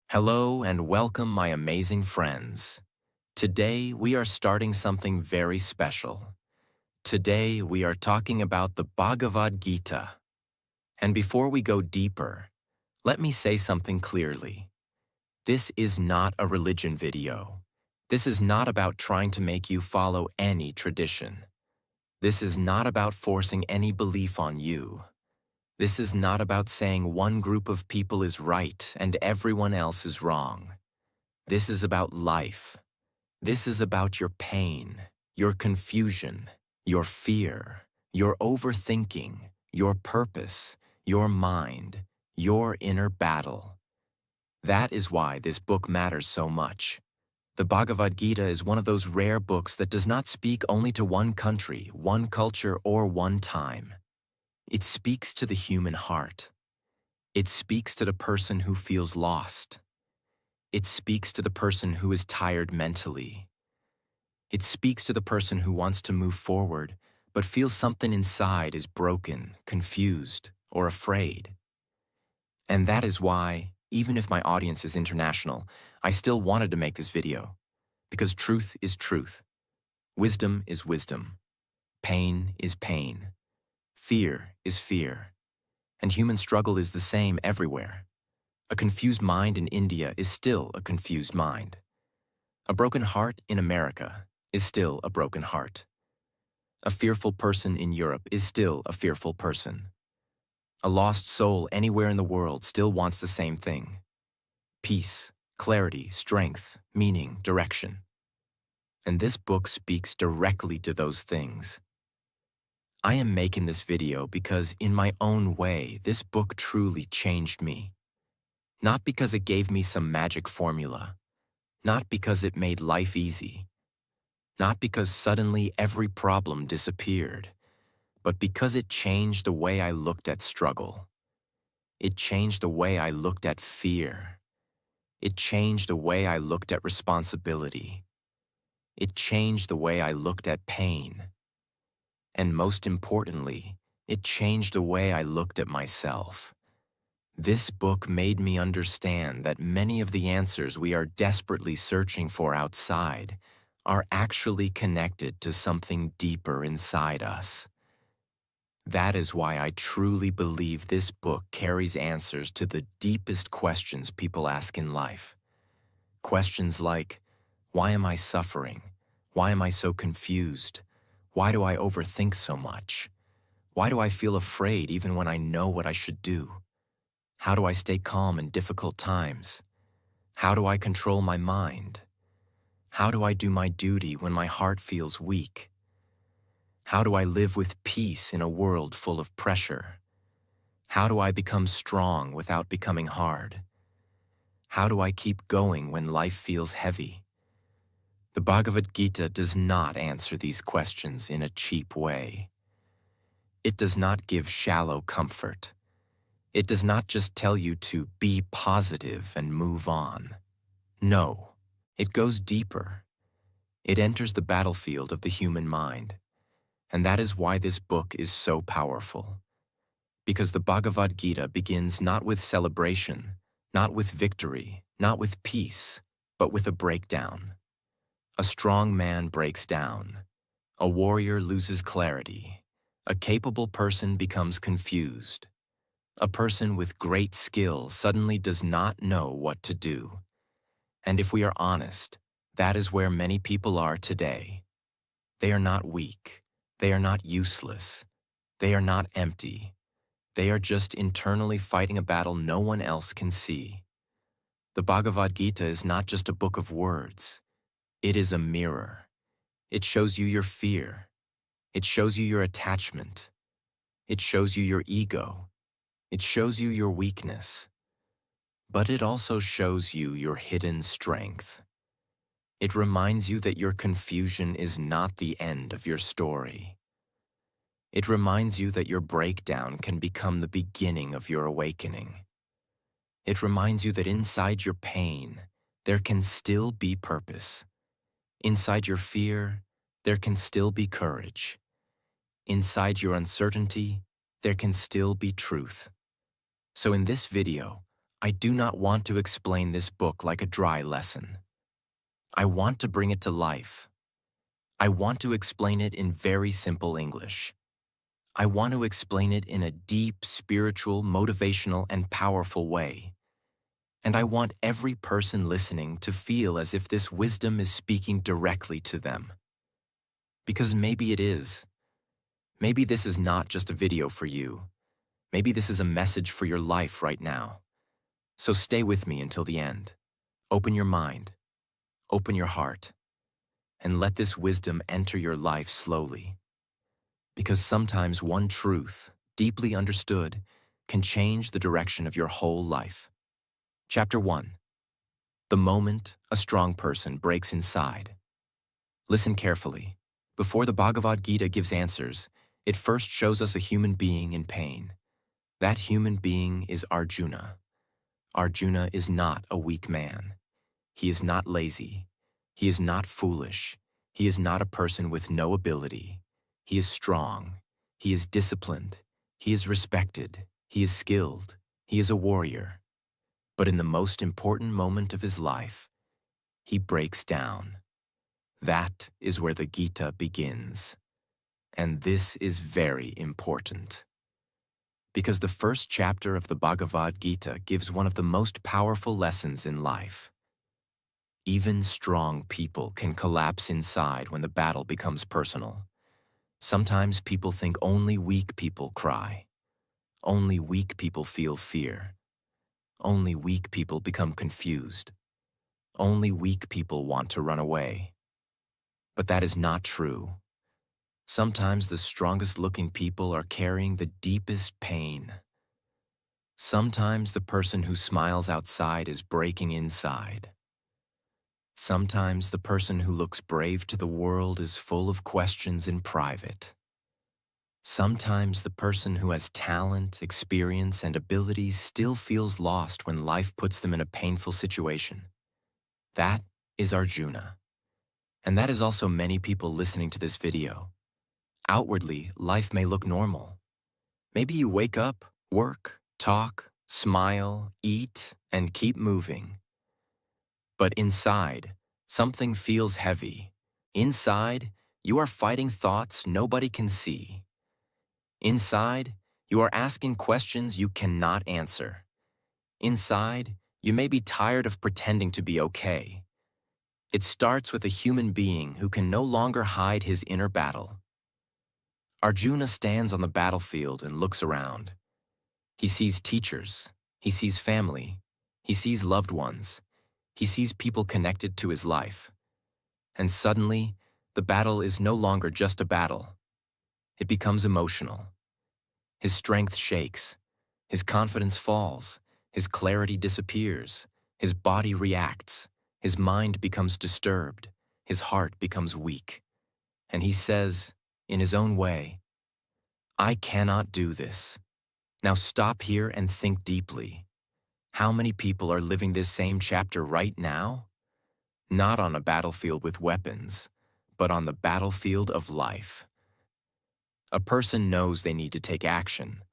Hello and welcome, my amazing friends. Today we are starting something very special. Today we are talking about the Bhagavad Gita. And before we go deeper, let me say something clearly. This is not a religion video. This is not about trying to make you follow any tradition. This is not about forcing any belief on you. This is not about saying one group of people is right and everyone else is wrong. This is about life. This is about your pain, your confusion, your fear, your overthinking, your purpose, your mind, your inner battle. That is why this book matters so much. The Bhagavad Gita is one of those rare books that does not speak only to one country, one culture, or one time. It speaks to the human heart. It speaks to the person who feels lost. It speaks to the person who is tired mentally. It speaks to the person who wants to move forward, but feels something inside is broken, confused, or afraid. And that is why, even if my audience is international, I still wanted to make this video. Because truth is truth. Wisdom is wisdom. Pain is pain. Fear is fear. And human struggle is the same everywhere. A confused mind in India is still a confused mind. A broken heart in America is still a broken heart. A fearful person in Europe is still a fearful person. A lost soul anywhere in the world still wants the same thing: peace, clarity, strength, meaning, direction. And this book speaks directly to those things. I am making this video because, in my own way, this book truly changed me. Not because it gave me some magic formula, not because it made life easy, not because suddenly every problem disappeared, but because it changed the way I looked at struggle. It changed the way I looked at fear. It changed the way I looked at responsibility. It changed the way I looked at pain. And most importantly, it changed the way I looked at myself. This book made me understand that many of the answers we are desperately searching for outside are actually connected to something deeper inside us. That is why I truly believe this book carries answers to the deepest questions people ask in life. Questions like, why am I suffering? Why am I so confused? Why do I overthink so much? Why do I feel afraid even when I know what I should do? How do I stay calm in difficult times? How do I control my mind? How do I do my duty when my heart feels weak? How do I live with peace in a world full of pressure? How do I become strong without becoming hard? How do I keep going when life feels heavy? The Bhagavad Gita does not answer these questions in a cheap way. It does not give shallow comfort. It does not just tell you to be positive and move on. No, it goes deeper. It enters the battlefield of the human mind. And that is why this book is so powerful. Because the Bhagavad Gita begins not with celebration, not with victory, not with peace, but with a breakdown. A strong man breaks down. A warrior loses clarity. A capable person becomes confused. A person with great skill suddenly does not know what to do. And if we are honest, that is where many people are today. They are not weak. They are not useless. They are not empty. They are just internally fighting a battle no one else can see. The Bhagavad Gita is not just a book of words. It is a mirror. It shows you your fear. It shows you your attachment. It shows you your ego. It shows you your weakness. But it also shows you your hidden strength. It reminds you that your confusion is not the end of your story. It reminds you that your breakdown can become the beginning of your awakening. It reminds you that inside your pain, there can still be purpose. Inside your fear, there can still be courage. Inside your uncertainty, there can still be truth. So in this video, I do not want to explain this book like a dry lesson. I want to bring it to life. I want to explain it in very simple English. I want to explain it in a deep, spiritual, motivational, and powerful way. And I want every person listening to feel as if this wisdom is speaking directly to them. Because maybe it is. Maybe this is not just a video for you. Maybe this is a message for your life right now. So stay with me until the end. Open your mind, open your heart, and let this wisdom enter your life slowly. Because sometimes one truth, deeply understood, can change the direction of your whole life. Chapter 1. The moment a strong person breaks inside. Listen carefully. Before the Bhagavad Gita gives answers, it first shows us a human being in pain. That human being is Arjuna. Arjuna is not a weak man. He is not lazy. He is not foolish. He is not a person with no ability. He is strong. He is disciplined. He is respected. He is skilled. He is a warrior. But in the most important moment of his life, he breaks down. That is where the Gita begins. And this is very important. Because the first chapter of the Bhagavad Gita gives one of the most powerful lessons in life. Even strong people can collapse inside when the battle becomes personal. Sometimes people think only weak people cry. Only weak people feel fear. Only weak people become confused. Only weak people want to run away. But that is not true. Sometimes the strongest-looking people are carrying the deepest pain. Sometimes the person who smiles outside is breaking inside. Sometimes the person who looks brave to the world is full of questions in private. Sometimes the person who has talent, experience, and abilities still feels lost when life puts them in a painful situation. That is Arjuna. And that is also many people listening to this video. Outwardly, life may look normal. Maybe you wake up, work, talk, smile, eat, and keep moving. But inside, something feels heavy. Inside, you are fighting thoughts nobody can see. Inside, you are asking questions you cannot answer. Inside, you may be tired of pretending to be okay. It starts with a human being who can no longer hide his inner battle. Arjuna stands on the battlefield and looks around. He sees teachers, he sees family, he sees loved ones, he sees people connected to his life. And suddenly, the battle is no longer just a battle. It becomes emotional. His strength shakes, his confidence falls, his clarity disappears, his body reacts, his mind becomes disturbed, his heart becomes weak. And he says, in his own way, I cannot do this. Now stop here and think deeply. How many people are living this same chapter right now? Not on a battlefield with weapons, but on the battlefield of life. A person knows they need to take action,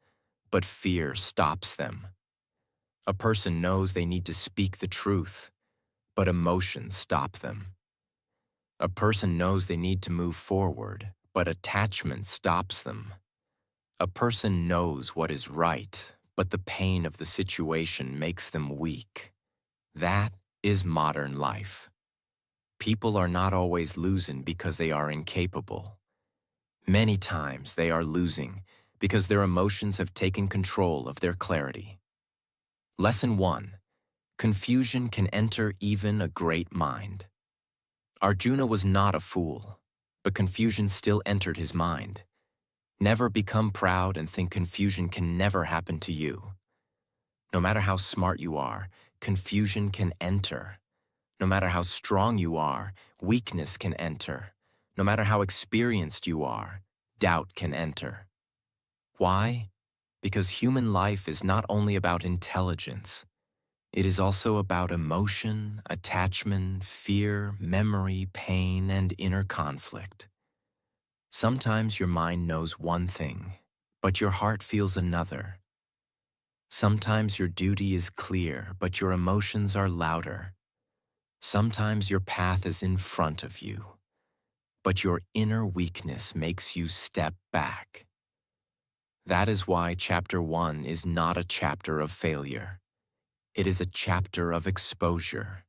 but fear stops them. A person knows they need to speak the truth, but emotions stop them. A person knows they need to move forward, but attachment stops them. A person knows what is right, but the pain of the situation makes them weak. That is modern life. People are not always losing because they are incapable. Many times they are losing because their emotions have taken control of their clarity. Lesson 1. Confusion can enter even a great mind. Arjuna was not a fool, but confusion still entered his mind. Never become proud and think confusion can never happen to you. No matter how smart you are, confusion can enter. No matter how strong you are, weakness can enter. No matter how experienced you are, doubt can enter. Why? Because human life is not only about intelligence. It is also about emotion, attachment, fear, memory, pain, and inner conflict. Sometimes your mind knows one thing, but your heart feels another. Sometimes your duty is clear, but your emotions are louder. Sometimes your path is in front of you, but your inner weakness makes you step back. That is why chapter 1 is not a chapter of failure. It is a chapter of exposure.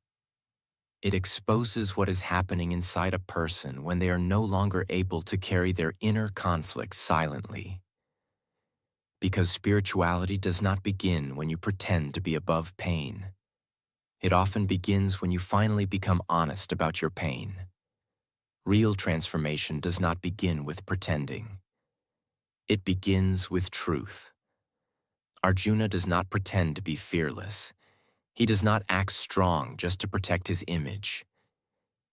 It exposes what is happening inside a person when they are no longer able to carry their inner conflicts silently. Because spirituality does not begin when you pretend to be above pain. It often begins when you finally become honest about your pain. Real transformation does not begin with pretending. It begins with truth. Arjuna does not pretend to be fearless. He does not act strong just to protect his image.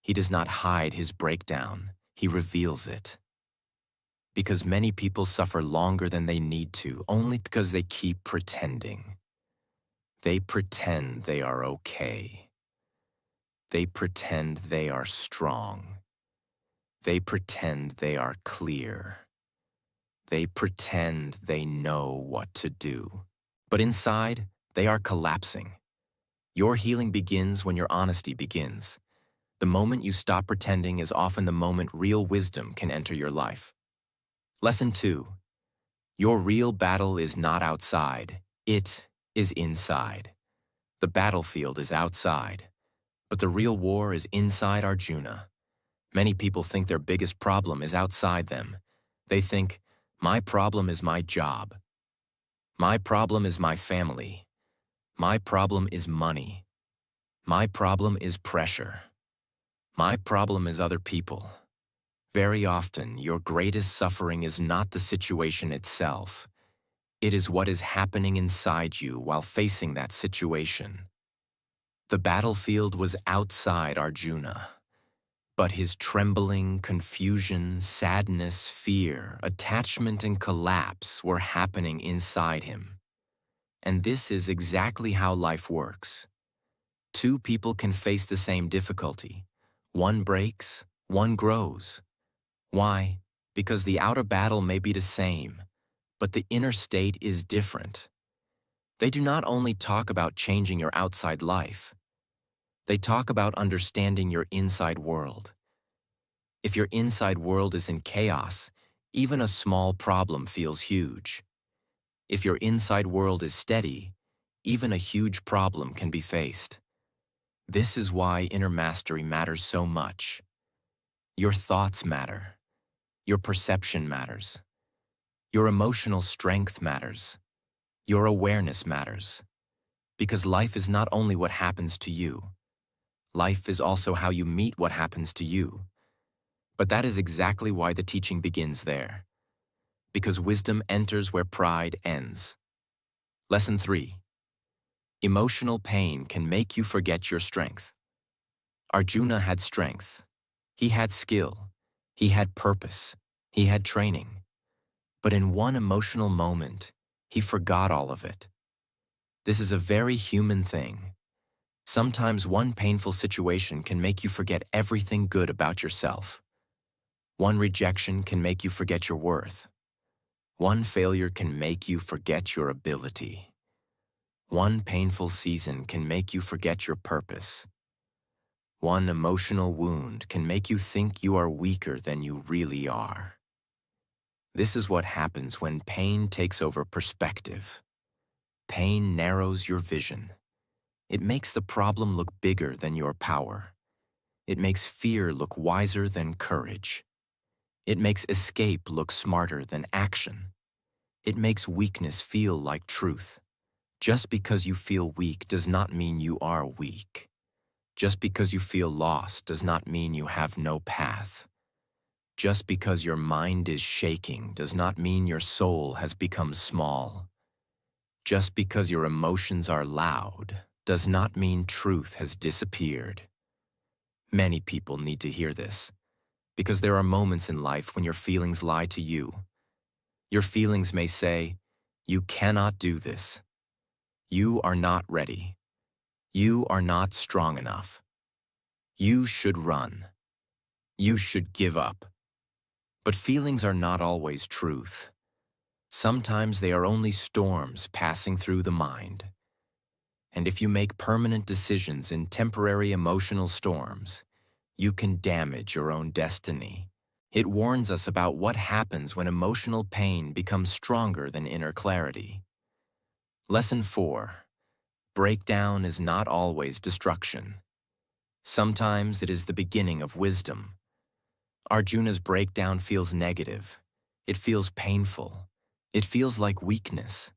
He does not hide his breakdown. He reveals it. Because many people suffer longer than they need to only because they keep pretending. They pretend they are okay. They pretend they are strong. They pretend they are clear. They pretend they know what to do. But inside, they are collapsing. Your healing begins when your honesty begins. The moment you stop pretending is often the moment real wisdom can enter your life. Lesson 2. Your real battle is not outside. It is inside. The battlefield is outside, but the real war is inside Arjuna. Many people think their biggest problem is outside them. They think, my problem is my job. My problem is my family. My problem is money. My problem is pressure. My problem is other people. Very often, your greatest suffering is not the situation itself. It is what is happening inside you while facing that situation. The battlefield was outside Arjuna, but his trembling, confusion, sadness, fear, attachment, and collapse were happening inside him. And this is exactly how life works. Two people can face the same difficulty. One breaks, one grows. Why? Because the outer battle may be the same, but the inner state is different. They do not only talk about changing your outside life. They talk about understanding your inside world. If your inside world is in chaos, even a small problem feels huge. If your inside world is steady, even a huge problem can be faced. This is why inner mastery matters so much. Your thoughts matter. Your perception matters. Your emotional strength matters. Your awareness matters. Because life is not only what happens to you. Life is also how you meet what happens to you. But that is exactly why the teaching begins there. Because wisdom enters where pride ends. Lesson 3. Emotional pain can make you forget your strength. Arjuna had strength. He had skill. He had purpose. He had training. But in one emotional moment, he forgot all of it. This is a very human thing. Sometimes one painful situation can make you forget everything good about yourself. One rejection can make you forget your worth. One failure can make you forget your ability. One painful season can make you forget your purpose. One emotional wound can make you think you are weaker than you really are. This is what happens when pain takes over perspective. Pain narrows your vision. It makes the problem look bigger than your power. It makes fear look wiser than courage. It makes escape look smarter than action. It makes weakness feel like truth. Just because you feel weak does not mean you are weak. Just because you feel lost does not mean you have no path. Just because your mind is shaking does not mean your soul has become small. Just because your emotions are loud does not mean truth has disappeared. Many people need to hear this, because there are moments in life when your feelings lie to you. Your feelings may say, "You cannot do this. You are not ready. You are not strong enough. You should run. You should give up." But feelings are not always truth. Sometimes they are only storms passing through the mind. And if you make permanent decisions in temporary emotional storms, you can damage your own destiny. It warns us about what happens when emotional pain becomes stronger than inner clarity. Lesson 4. Breakdown is not always destruction. Sometimes it is the beginning of wisdom. Arjuna's breakdown feels negative. It feels painful. It feels like weakness.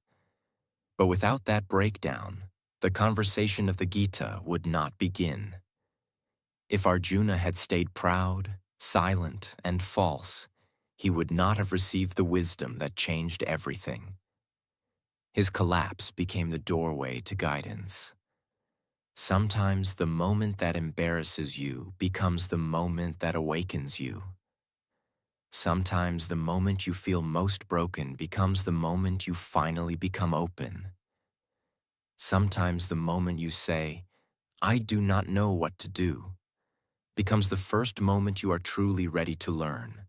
But without that breakdown, the conversation of the Gita would not begin. If Arjuna had stayed proud, silent, and false, he would not have received the wisdom that changed everything. His collapse became the doorway to guidance. Sometimes the moment that embarrasses you becomes the moment that awakens you. Sometimes the moment you feel most broken becomes the moment you finally become open. Sometimes the moment you say, "I do not know what to do," becomes the first moment you are truly ready to learn.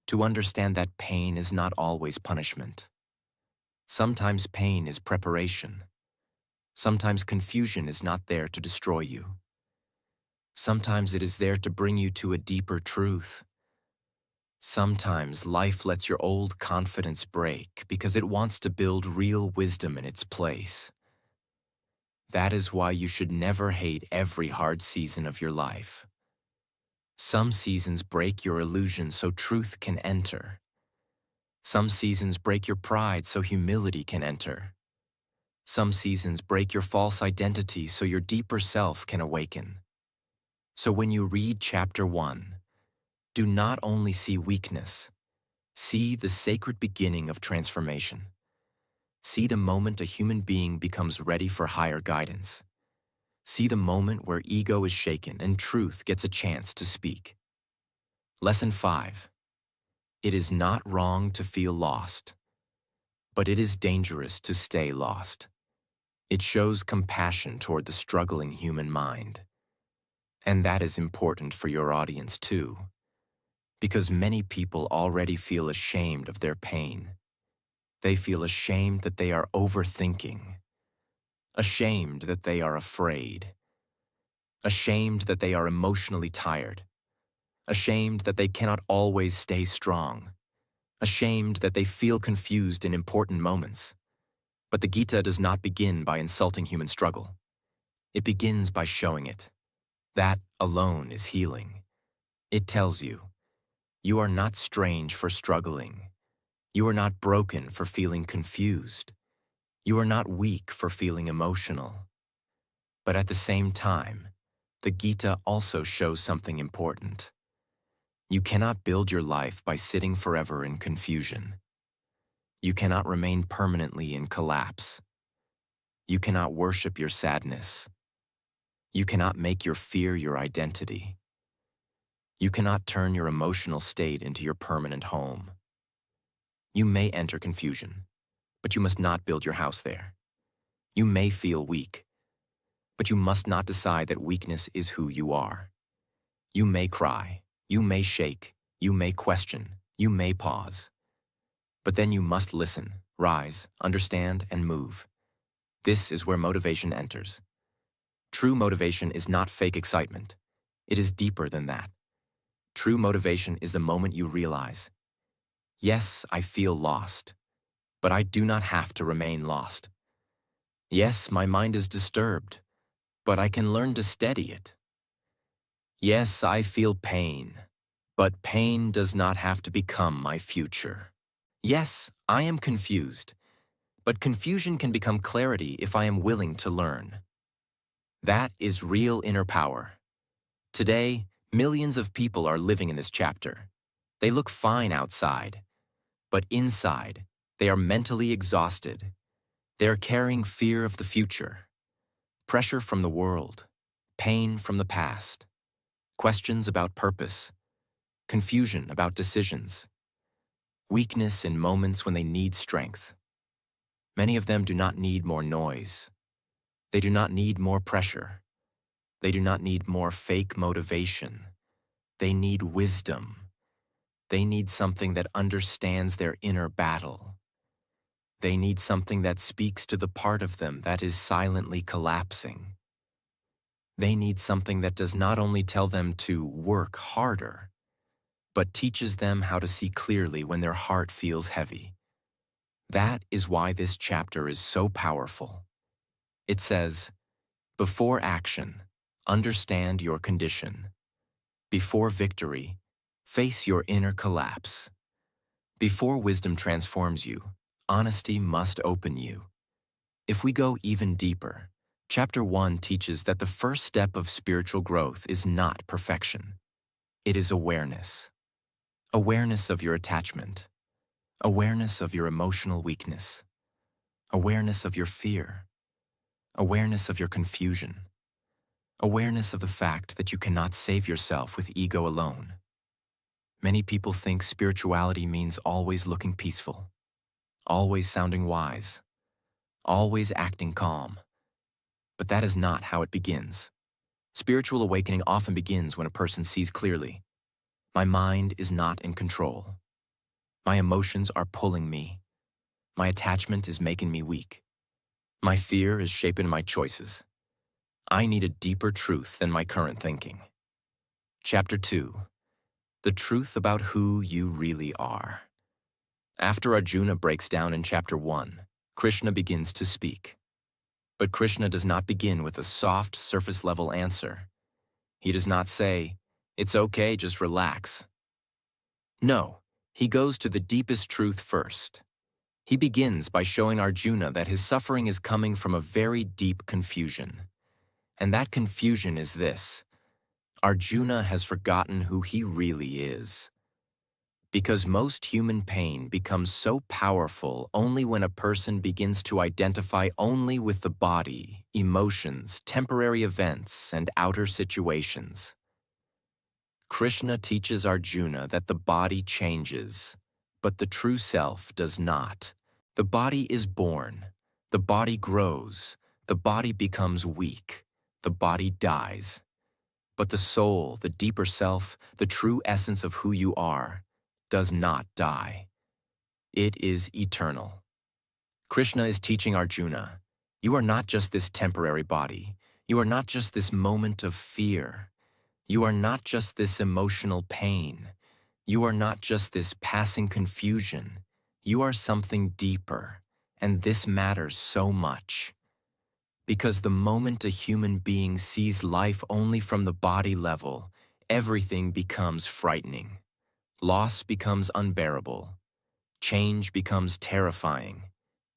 To understand that pain is not always punishment. Sometimes pain is preparation. Sometimes confusion is not there to destroy you. Sometimes it is there to bring you to a deeper truth. Sometimes life lets your old confidence break because it wants to build real wisdom in its place. That is why you should never hate every hard season of your life. Some seasons break your illusion so truth can enter. Some seasons break your pride so humility can enter. Some seasons break your false identity so your deeper self can awaken. So when you read chapter 1, do not only see weakness, see the sacred beginning of transformation. See the moment a human being becomes ready for higher guidance. See the moment where ego is shaken and truth gets a chance to speak. Lesson 5. It is not wrong to feel lost, but it is dangerous to stay lost. It shows compassion toward the struggling human mind. And that is important for your audience too, because many people already feel ashamed of their pain. They feel ashamed that they are overthinking, ashamed that they are afraid, ashamed that they are emotionally tired, ashamed that they cannot always stay strong, ashamed that they feel confused in important moments. But the Gita does not begin by insulting human struggle. It begins by showing it. That alone is healing. It tells you, you are not strange for struggling. You are not broken for feeling confused. You are not weak for feeling emotional. But at the same time, the Gita also shows something important. You cannot build your life by sitting forever in confusion. You cannot remain permanently in collapse. You cannot worship your sadness. You cannot make your fear your identity. You cannot turn your emotional state into your permanent home. You may enter confusion, but you must not build your house there. You may feel weak, but you must not decide that weakness is who you are. You may cry, you may shake, you may question, you may pause. But then you must listen, rise, understand, and move. This is where motivation enters. True motivation is not fake excitement. It is deeper than that. True motivation is the moment you realize, yes, I feel lost, but I do not have to remain lost. Yes, my mind is disturbed, but I can learn to steady it. Yes, I feel pain, but pain does not have to become my future. Yes, I am confused, but confusion can become clarity if I am willing to learn. That is real inner power. Today, millions of people are living in this chapter. They look fine outside, but inside, they are mentally exhausted. They are carrying fear of the future, pressure from the world, pain from the past, questions about purpose, confusion about decisions, weakness in moments when they need strength. Many of them do not need more noise. They do not need more pressure. They do not need more fake motivation. They need wisdom. They need something that understands their inner battle. They need something that speaks to the part of them that is silently collapsing. They need something that does not only tell them to work harder, but teaches them how to see clearly when their heart feels heavy. That is why this chapter is so powerful. It says, before action, understand your condition. Before victory, face your inner collapse. Before wisdom transforms you, honesty must open you. If we go even deeper, Chapter 1 teaches that the first step of spiritual growth is not perfection. It is awareness. Awareness of your attachment. Awareness of your emotional weakness. Awareness of your fear. Awareness of your confusion. Awareness of the fact that you cannot save yourself with ego alone. Many people think spirituality means always looking peaceful, always sounding wise, always acting calm. But that is not how it begins. Spiritual awakening often begins when a person sees clearly. My mind is not in control. My emotions are pulling me. My attachment is making me weak. My fear is shaping my choices. I need a deeper truth than my current thinking. Chapter 2. The truth about who you really are. After Arjuna breaks down in Chapter 1, Krishna begins to speak. But Krishna does not begin with a soft, surface-level answer. He does not say, "It's okay, just relax." No, he goes to the deepest truth first. He begins by showing Arjuna that his suffering is coming from a very deep confusion. And that confusion is this: Arjuna has forgotten who he really is. Because most human pain becomes so powerful only when a person begins to identify only with the body, emotions, temporary events, and outer situations. Krishna teaches Arjuna that the body changes, but the true self does not. The body is born, the body grows, the body becomes weak, the body dies. But the soul, the deeper self, the true essence of who you are, does not die. It is eternal. Krishna is teaching Arjuna, you are not just this temporary body. You are not just this moment of fear. You are not just this emotional pain. You are not just this passing confusion. You are something deeper, and this matters so much. Because the moment a human being sees life only from the body level, everything becomes frightening. Loss becomes unbearable. Change becomes terrifying.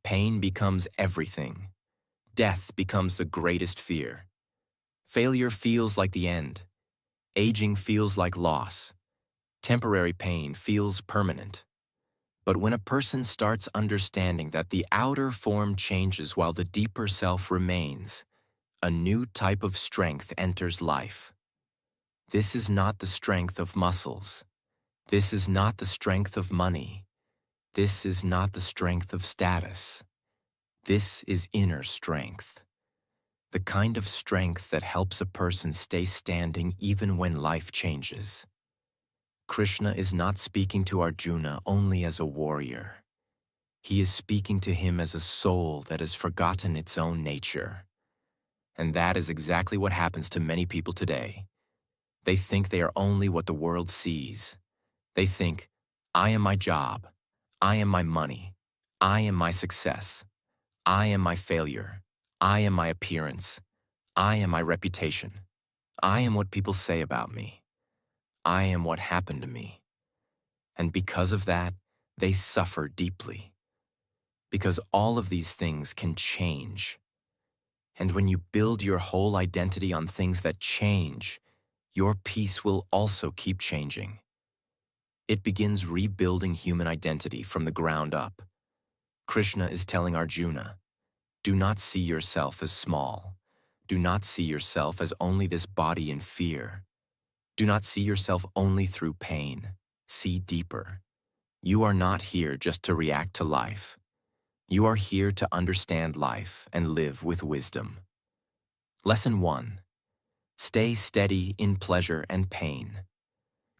Pain becomes everything. Death becomes the greatest fear. Failure feels like the end. Aging feels like loss. Temporary pain feels permanent. But when a person starts understanding that the outer form changes while the deeper self remains, a new type of strength enters life. This is not the strength of muscles. This is not the strength of money. This is not the strength of status. This is inner strength. The kind of strength that helps a person stay standing even when life changes. Krishna is not speaking to Arjuna only as a warrior. He is speaking to him as a soul that has forgotten its own nature. And that is exactly what happens to many people today. They think they are only what the world sees. They think, I am my job. I am my money. I am my success. I am my failure. I am my appearance. I am my reputation. I am what people say about me. I am what happened to me. And because of that, they suffer deeply. Because all of these things can change. And when you build your whole identity on things that change, your peace will also keep changing. It begins rebuilding human identity from the ground up. Krishna is telling Arjuna, do not see yourself as small. Do not see yourself as only this body in fear. Do not see yourself only through pain. See deeper. You are not here just to react to life. You are here to understand life and live with wisdom. Lesson 1. Stay steady in pleasure and pain.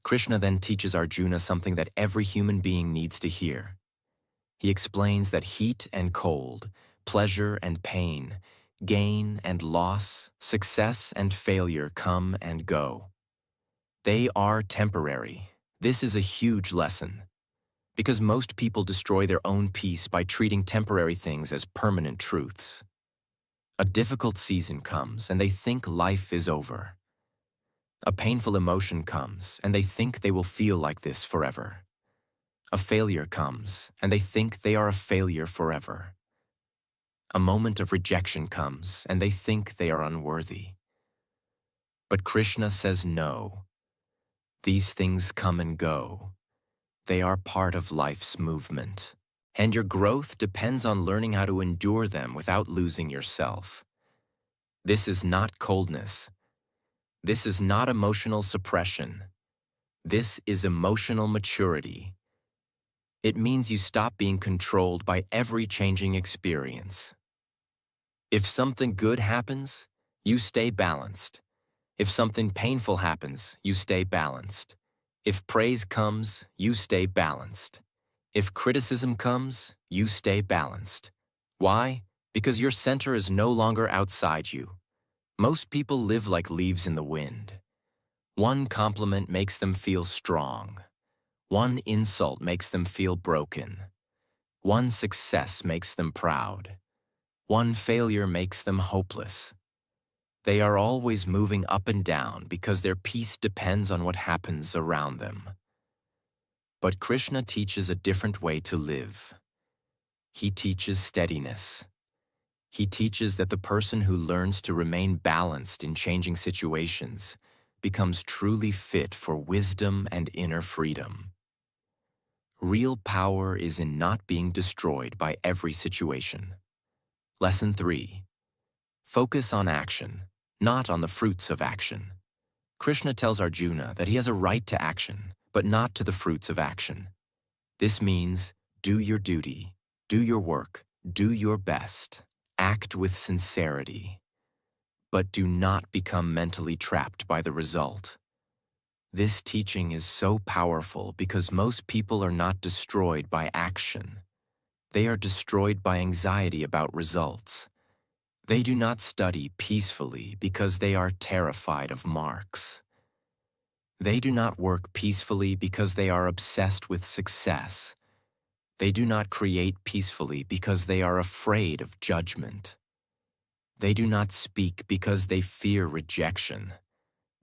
Krishna then teaches Arjuna something that every human being needs to hear. He explains that heat and cold, pleasure and pain, gain and loss, success and failure come and go. They are temporary. This is a huge lesson, because most people destroy their own peace by treating temporary things as permanent truths. A difficult season comes and they think life is over. A painful emotion comes and they think they will feel like this forever. A failure comes and they think they are a failure forever. A moment of rejection comes and they think they are unworthy. But Krishna says no. These things come and go. They are part of life's movement. And your growth depends on learning how to endure them without losing yourself. This is not coldness. This is not emotional suppression. This is emotional maturity. It means you stop being controlled by every changing experience. If something good happens, you stay balanced. If something painful happens, you stay balanced. If praise comes, you stay balanced. If criticism comes, you stay balanced. Why? Because your center is no longer outside you. Most people live like leaves in the wind. One compliment makes them feel strong. One insult makes them feel broken. One success makes them proud. One failure makes them hopeless. They are always moving up and down because their peace depends on what happens around them. But Krishna teaches a different way to live. He teaches steadiness. He teaches that the person who learns to remain balanced in changing situations becomes truly fit for wisdom and inner freedom. Real power is in not being destroyed by every situation. Lesson 3. Focus on action, not on the fruits of action. Krishna tells Arjuna that he has a right to action, but not to the fruits of action. This means do your duty, do your work, do your best, act with sincerity, but do not become mentally trapped by the result. This teaching is so powerful because most people are not destroyed by action. They are destroyed by anxiety about results. They do not study peacefully because they are terrified of marks. They do not work peacefully because they are obsessed with success. They do not create peacefully because they are afraid of judgment. They do not speak because they fear rejection.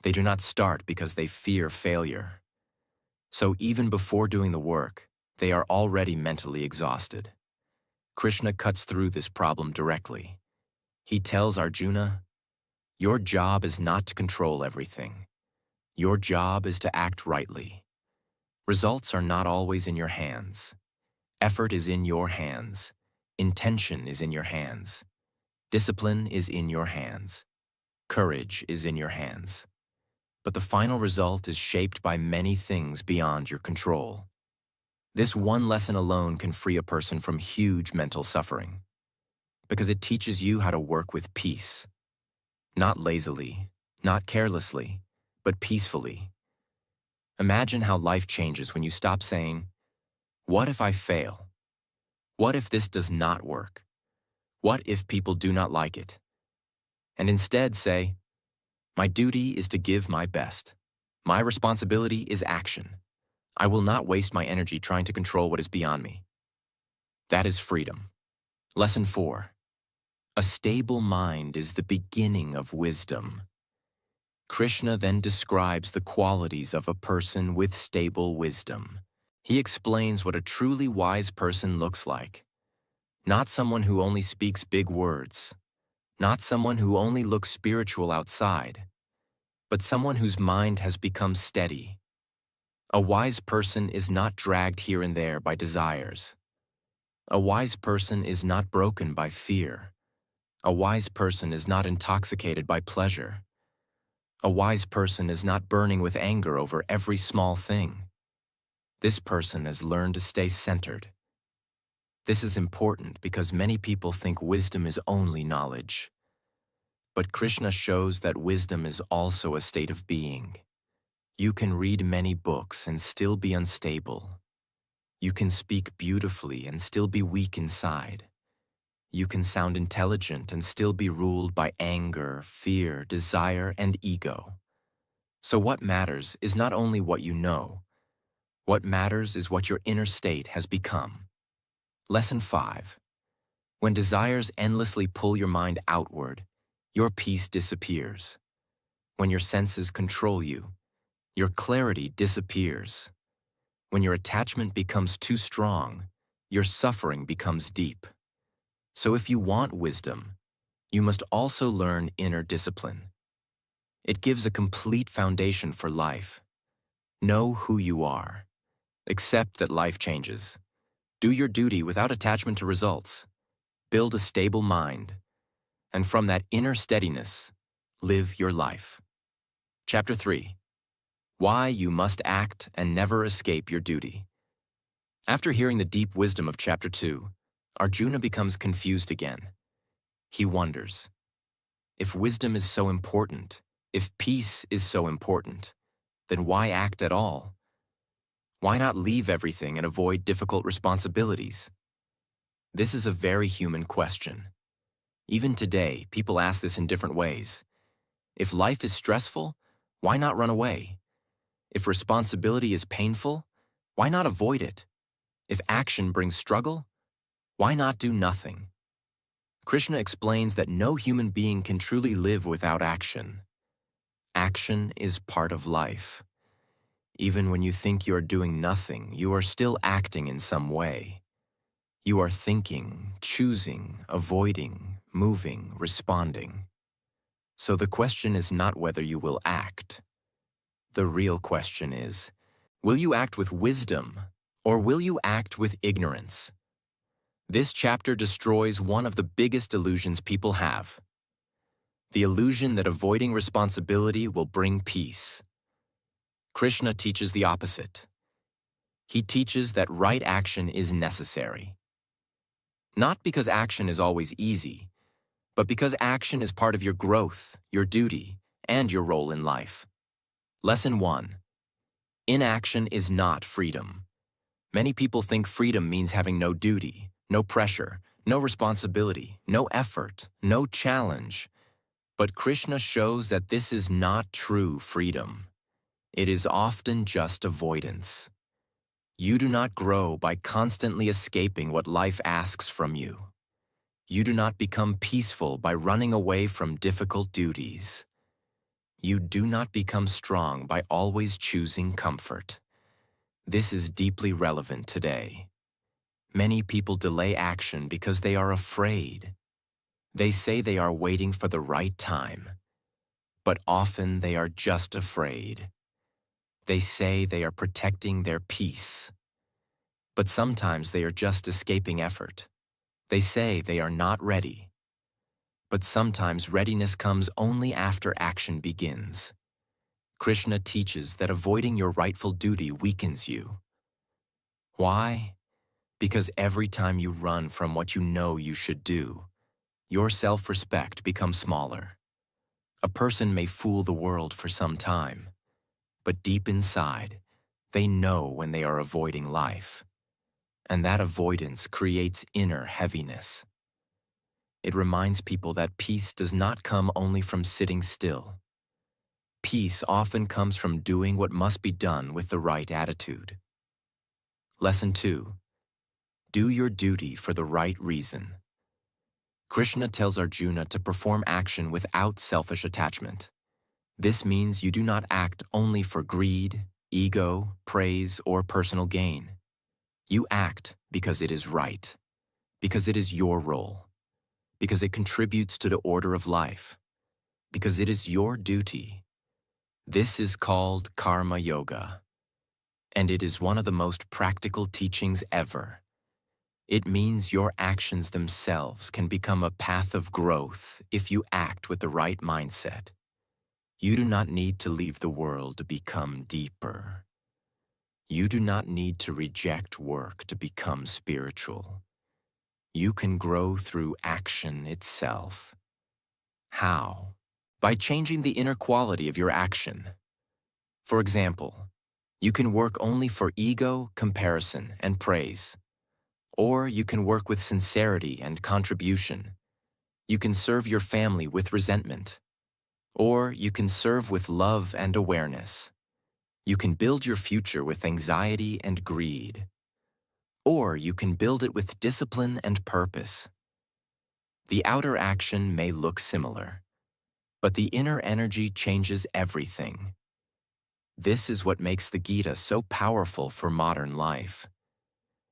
They do not start because they fear failure. So even before doing the work, they are already mentally exhausted. Krishna cuts through this problem directly. He tells Arjuna, your job is not to control everything. Your job is to act rightly. Results are not always in your hands. Effort is in your hands. Intention is in your hands. Discipline is in your hands. Courage is in your hands. But the final result is shaped by many things beyond your control. This one lesson alone can free a person from huge mental suffering, because it teaches you how to work with peace, not lazily, not carelessly, but peacefully. Imagine how life changes when you stop saying, what if I fail? What if this does not work? What if people do not like it? And instead say, my duty is to give my best. My responsibility is action. I will not waste my energy trying to control what is beyond me. That is freedom. Lesson 4. A stable mind is the beginning of wisdom. Krishna then describes the qualities of a person with stable wisdom. He explains what a truly wise person looks like. Not someone who only speaks big words. Not someone who only looks spiritual outside. But someone whose mind has become steady. A wise person is not dragged here and there by desires. A wise person is not broken by fear. A wise person is not intoxicated by pleasure. A wise person is not burning with anger over every small thing. This person has learned to stay centered. This is important because many people think wisdom is only knowledge. But Krishna shows that wisdom is also a state of being. You can read many books and still be unstable. You can speak beautifully and still be weak inside. You can sound intelligent and still be ruled by anger, fear, desire, and ego. So what matters is not only what you know. What matters is what your inner state has become. Lesson 5. When desires endlessly pull your mind outward, your peace disappears. When your senses control you, your clarity disappears. When your attachment becomes too strong, your suffering becomes deep. So if you want wisdom, you must also learn inner discipline. It gives a complete foundation for life. Know who you are. Accept that life changes. Do your duty without attachment to results. Build a stable mind. And from that inner steadiness, live your life. Chapter 3. Why you must act and never escape your duty. After hearing the deep wisdom of Chapter 2, Arjuna becomes confused again. He wonders, if wisdom is so important, if peace is so important, then why act at all? Why not leave everything and avoid difficult responsibilities? This is a very human question. Even today, people ask this in different ways. If life is stressful, why not run away? If responsibility is painful, why not avoid it? If action brings struggle, why not do nothing? Krishna explains that no human being can truly live without action. Action is part of life. Even when you think you are doing nothing, you are still acting in some way. You are thinking, choosing, avoiding, moving, responding. So the question is not whether you will act. The real question is, will you act with wisdom, or will you act with ignorance? This chapter destroys one of the biggest illusions people have. The illusion that avoiding responsibility will bring peace. Krishna teaches the opposite. He teaches that right action is necessary. Not because action is always easy, but because action is part of your growth, your duty, and your role in life. Lesson 1. Inaction is not freedom. Many people think freedom means having no duty, no pressure, no responsibility, no effort, no challenge. But Krishna shows that this is not true freedom. It is often just avoidance. You do not grow by constantly escaping what life asks from you. You do not become peaceful by running away from difficult duties. You do not become strong by always choosing comfort. This is deeply relevant today. Many people delay action because they are afraid. They say they are waiting for the right time, but often they are just afraid. They say they are protecting their peace, but sometimes they are just escaping effort. They say they are not ready, but sometimes readiness comes only after action begins. Krishna teaches that avoiding your rightful duty weakens you. Why? Because every time you run from what you know you should do, your self-respect becomes smaller. A person may fool the world for some time, but deep inside, they know when they are avoiding life. And that avoidance creates inner heaviness. It reminds people that peace does not come only from sitting still. Peace often comes from doing what must be done with the right attitude. Lesson 2. Do your duty for the right reason. Krishna tells Arjuna to perform action without selfish attachment. This means you do not act only for greed, ego, praise, or personal gain. You act because it is right, because it is your role, because it contributes to the order of life, because it is your duty. This is called karma yoga, and it is one of the most practical teachings ever. It means your actions themselves can become a path of growth if you act with the right mindset. You do not need to leave the world to become deeper. You do not need to reject work to become spiritual. You can grow through action itself. How? By changing the inner quality of your action. For example, You can work only for ego, comparison, and praise. Or you can work with sincerity and contribution. You can serve your family with resentment. Or you can serve with love and awareness. You can build your future with anxiety and greed. Or you can build it with discipline and purpose. The outer action may look similar, but the inner energy changes everything. This is what makes the Gita so powerful for modern life.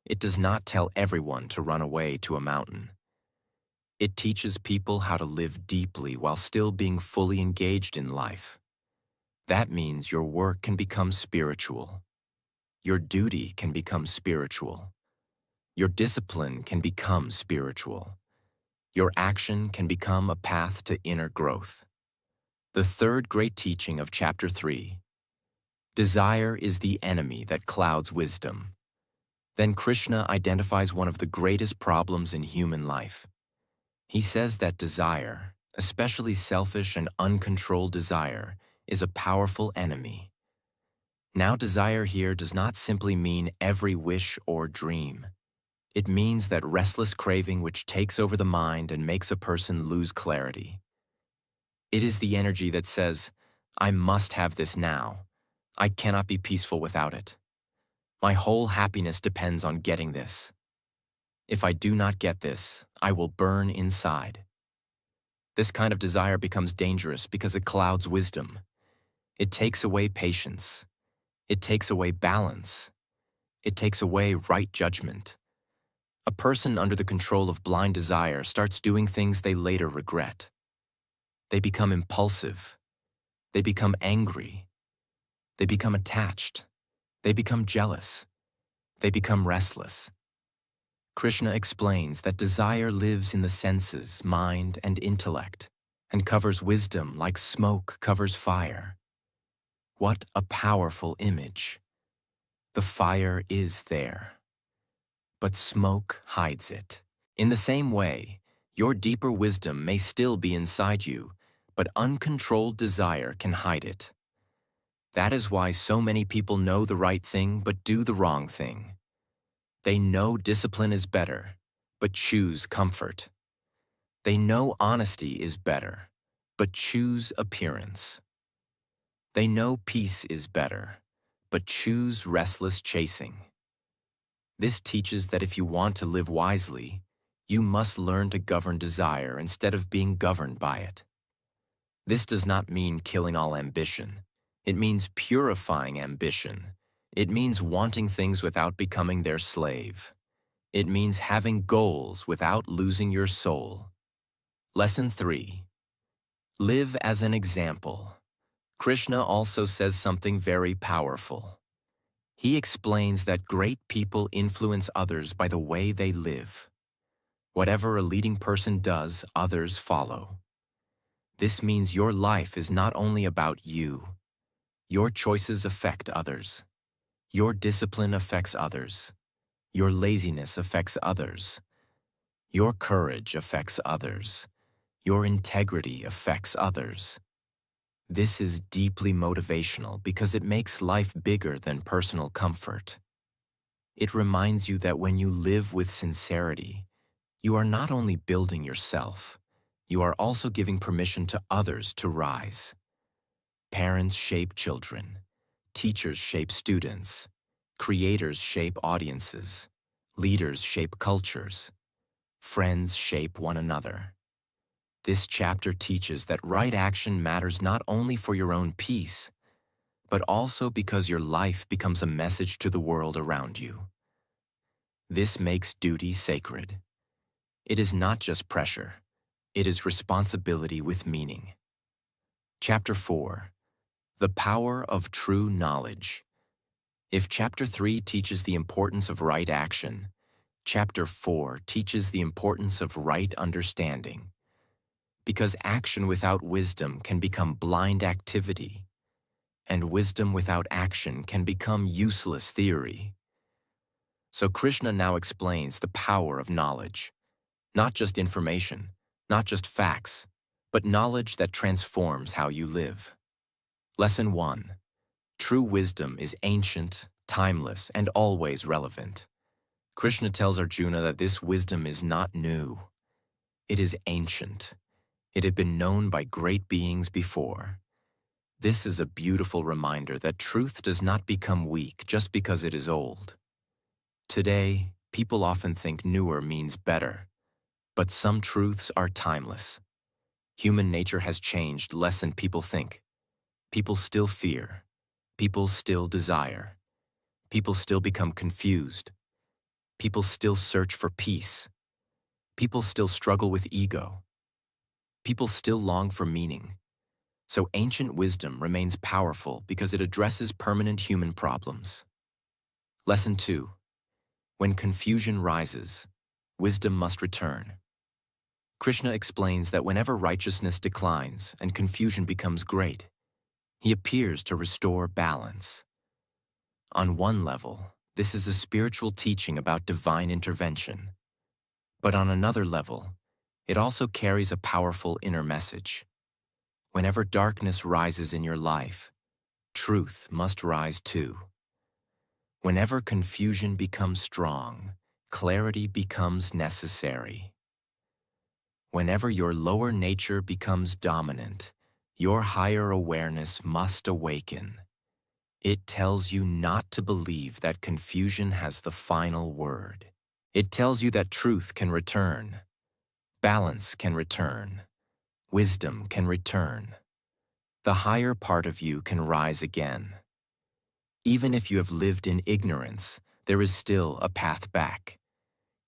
It does not tell everyone to run away to a mountain. It teaches people how to live deeply while still being fully engaged in life. That means your work can become spiritual. Your duty can become spiritual. Your discipline can become spiritual. Your action can become a path to inner growth. The third great teaching of Chapter 3. Desire is the enemy that clouds wisdom. Then Krishna identifies one of the greatest problems in human life. He says that desire, especially selfish and uncontrolled desire, is a powerful enemy. Now, desire here does not simply mean every wish or dream. It means that restless craving which takes over the mind and makes a person lose clarity. It is the energy that says, I must have this now. I cannot be peaceful without it. My whole happiness depends on getting this. If I do not get this, I will burn inside. This kind of desire becomes dangerous because it clouds wisdom. It takes away patience. It takes away balance. It takes away right judgment. A person under the control of blind desire starts doing things they later regret. They become impulsive. They become angry. They become attached. They become jealous. They become restless. Krishna explains that desire lives in the senses, mind, and intellect, and covers wisdom like smoke covers fire. What a powerful image! The fire is there, but smoke hides it. In the same way, your deeper wisdom may still be inside you, but uncontrolled desire can hide it. That is why so many people know the right thing but do the wrong thing. They know discipline is better, but choose comfort. They know honesty is better, but choose appearance. They know peace is better, but choose restless chasing. This teaches that if you want to live wisely, you must learn to govern desire instead of being governed by it. This does not mean killing all ambition. It means purifying ambition. It means wanting things without becoming their slave. It means having goals without losing your soul. Lesson 3. Live as an example. Krishna also says something very powerful. He explains that great people influence others by the way they live. Whatever a leading person does, others follow. This means your life is not only about you. Your choices affect others. Your discipline affects others. Your laziness affects others. Your courage affects others. Your integrity affects others. This is deeply motivational because it makes life bigger than personal comfort. It reminds you that when you live with sincerity, you are not only building yourself, you are also giving permission to others to rise. Parents shape children. Teachers shape students. Creators shape audiences. Leaders shape cultures. Friends shape one another. This chapter teaches that right action matters not only for your own peace, but also because your life becomes a message to the world around you. This makes duty sacred. It is not just pressure. It is responsibility with meaning. Chapter 4. The Power of True Knowledge. If Chapter 3 teaches the importance of right action, Chapter 4 teaches the importance of right understanding. Because action without wisdom can become blind activity, and wisdom without action can become useless theory. So Krishna now explains the power of knowledge. Not just information, not just facts, but knowledge that transforms how you live. Lesson 1. True wisdom is ancient, timeless, and always relevant. Krishna tells Arjuna that this wisdom is not new. It is ancient. It had been known by great beings before. This is a beautiful reminder that truth does not become weak just because it is old. Today, people often think newer means better, but some truths are timeless. Human nature has changed less than people think. People still fear. People still desire. People still become confused. People still search for peace. People still struggle with ego. People still long for meaning. So ancient wisdom remains powerful because it addresses permanent human problems. Lesson 2. When confusion rises, wisdom must return. Krishna explains that whenever righteousness declines and confusion becomes great, he appears to restore balance. On one level, this is a spiritual teaching about divine intervention. But on another level, it also carries a powerful inner message. Whenever darkness rises in your life, truth must rise too. Whenever confusion becomes strong, clarity becomes necessary. Whenever your lower nature becomes dominant, your higher awareness must awaken. It tells you not to believe that confusion has the final word. It tells you that truth can return, balance can return, wisdom can return. The higher part of you can rise again. Even if you have lived in ignorance, there is still a path back.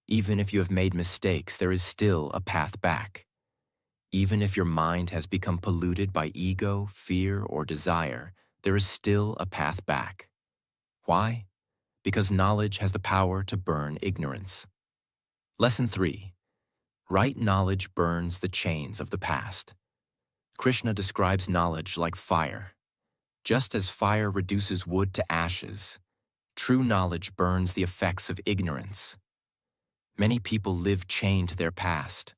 Even if you have made mistakes, there is still a path back. Even if your mind has become polluted by ego, fear, or desire, there is still a path back. Why? Because knowledge has the power to burn ignorance. Lesson 3. Right knowledge burns the chains of the past. Krishna describes knowledge like fire. Just as fire reduces wood to ashes, true knowledge burns the effects of ignorance. Many people live chained to their past.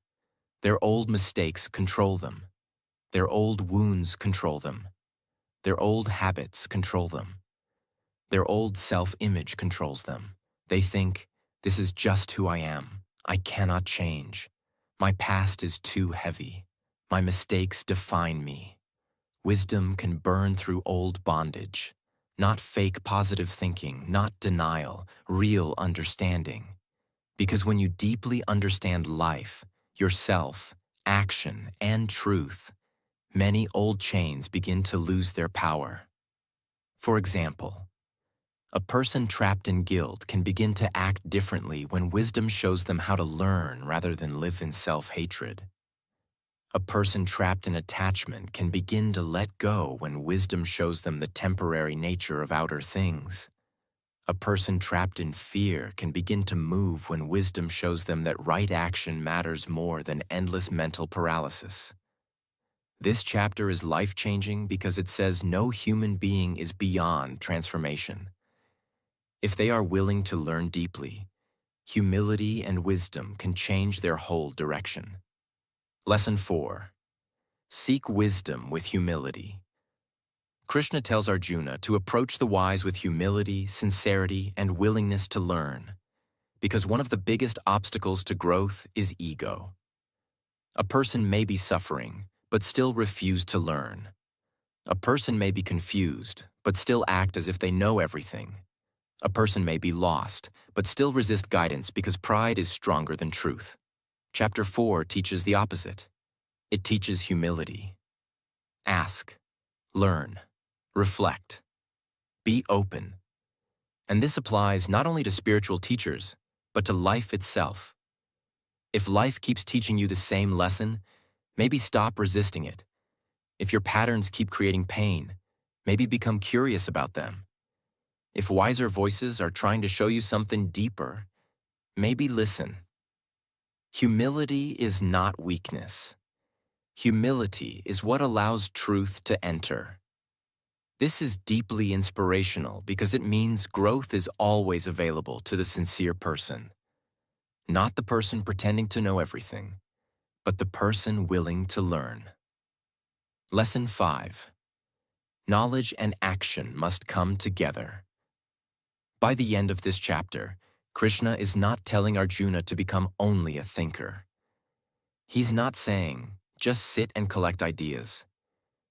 Their old mistakes control them. Their old wounds control them. Their old habits control them. Their old self-image controls them. They think, this is just who I am. I cannot change. My past is too heavy. My mistakes define me. Wisdom can burn through old bondage. Not fake positive thinking, not denial, real understanding. Because when you deeply understand life, yourself, action, and truth, many old chains begin to lose their power. For example, a person trapped in guilt can begin to act differently when wisdom shows them how to learn rather than live in self-hatred. A person trapped in attachment can begin to let go when wisdom shows them the temporary nature of outer things. A person trapped in fear can begin to move when wisdom shows them that right action matters more than endless mental paralysis. This chapter is life-changing because it says no human being is beyond transformation. If they are willing to learn deeply, humility and wisdom can change their whole direction. Lesson 4. Seek wisdom with humility. Krishna tells Arjuna to approach the wise with humility, sincerity, and willingness to learn, because one of the biggest obstacles to growth is ego. A person may be suffering, but still refuse to learn. A person may be confused, but still act as if they know everything. A person may be lost, but still resist guidance because pride is stronger than truth. Chapter 4 teaches the opposite. It teaches humility. Ask, learn, reflect, be open. And this applies not only to spiritual teachers, but to life itself. If life keeps teaching you the same lesson, maybe stop resisting it. If your patterns keep creating pain, maybe become curious about them. If wiser voices are trying to show you something deeper, maybe listen. Humility is not weakness. Humility is what allows truth to enter. This is deeply inspirational because it means growth is always available to the sincere person. Not the person pretending to know everything, but the person willing to learn. Lesson 5. Knowledge and action must come together. By the end of this chapter, Krishna is not telling Arjuna to become only a thinker. He's not saying, just sit and collect ideas.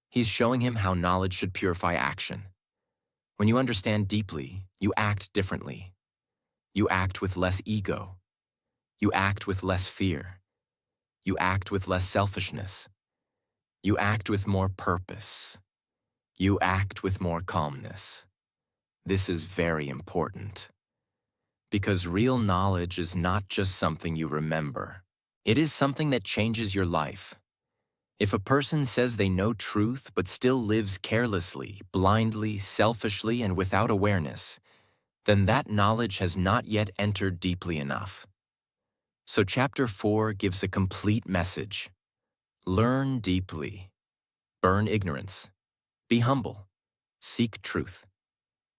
He's showing him how knowledge should purify action. When you understand deeply, you act differently. You act with less ego. You act with less fear. You act with less selfishness. You act with more purpose. You act with more calmness. This is very important. Because real knowledge is not just something you remember. It is something that changes your life. If a person says they know truth but still lives carelessly, blindly, selfishly, and without awareness, then that knowledge has not yet entered deeply enough. So Chapter 4 gives a complete message. Learn deeply. Burn ignorance. Be humble. Seek truth.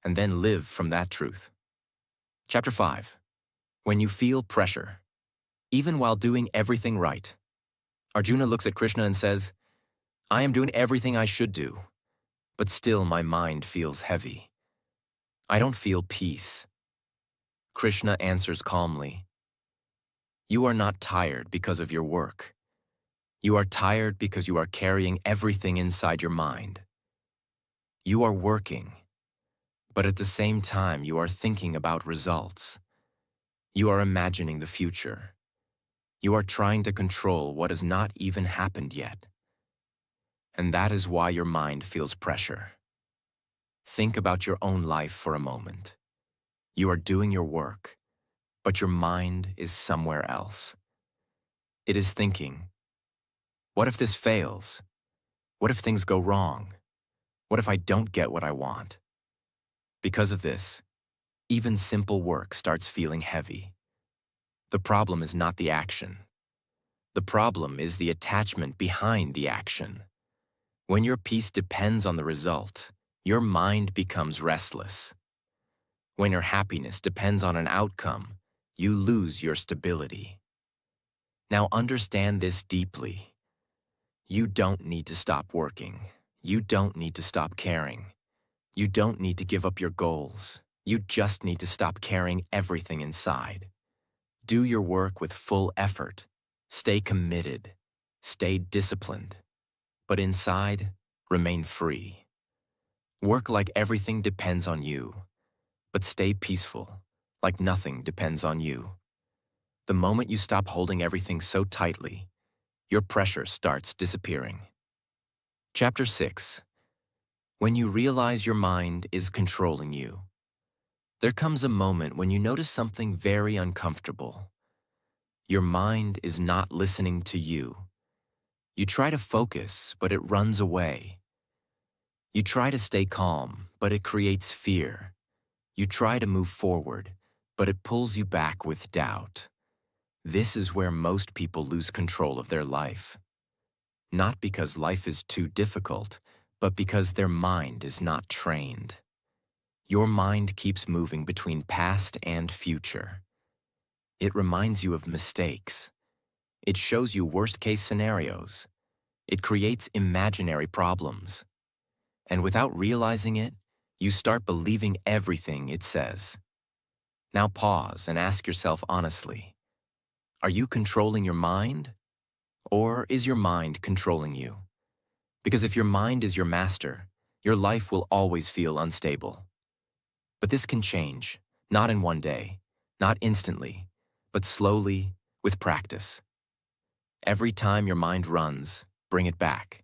And then live from that truth. Chapter 5. When you feel pressure, even while doing everything right. Arjuna looks at Krishna and says, I am doing everything I should do, but still my mind feels heavy. I don't feel peace. Krishna answers calmly, you are not tired because of your work. You are tired because you are carrying everything inside your mind. You are working, but at the same time you are thinking about results. You are imagining the future. You are trying to control what has not even happened yet. And that is why your mind feels pressure. Think about your own life for a moment. You are doing your work, but your mind is somewhere else. It is thinking, what if this fails? What if things go wrong? What if I don't get what I want? Because of this, even simple work starts feeling heavy. The problem is not the action. The problem is the attachment behind the action. When your peace depends on the result, your mind becomes restless. When your happiness depends on an outcome, you lose your stability. Now understand this deeply. You don't need to stop working. You don't need to stop caring. You don't need to give up your goals. You just need to stop carrying everything inside. Do your work with full effort. Stay committed. Stay disciplined. But inside, remain free. Work like everything depends on you, but stay peaceful, like nothing depends on you. The moment you stop holding everything so tightly, your pressure starts disappearing. Chapter 6. When you realize your mind is controlling you. There comes a moment when you notice something very uncomfortable. Your mind is not listening to you. You try to focus, but it runs away. You try to stay calm, but it creates fear. You try to move forward, but it pulls you back with doubt. This is where most people lose control of their life. Not because life is too difficult, but because their mind is not trained. Your mind keeps moving between past and future. It reminds you of mistakes. It shows you worst-case scenarios. It creates imaginary problems. And without realizing it, you start believing everything it says. Now pause and ask yourself honestly, are you controlling your mind? Or is your mind controlling you? Because if your mind is your master, your life will always feel unstable. But this can change, not in one day, not instantly, but slowly, with practice. Every time your mind runs, bring it back.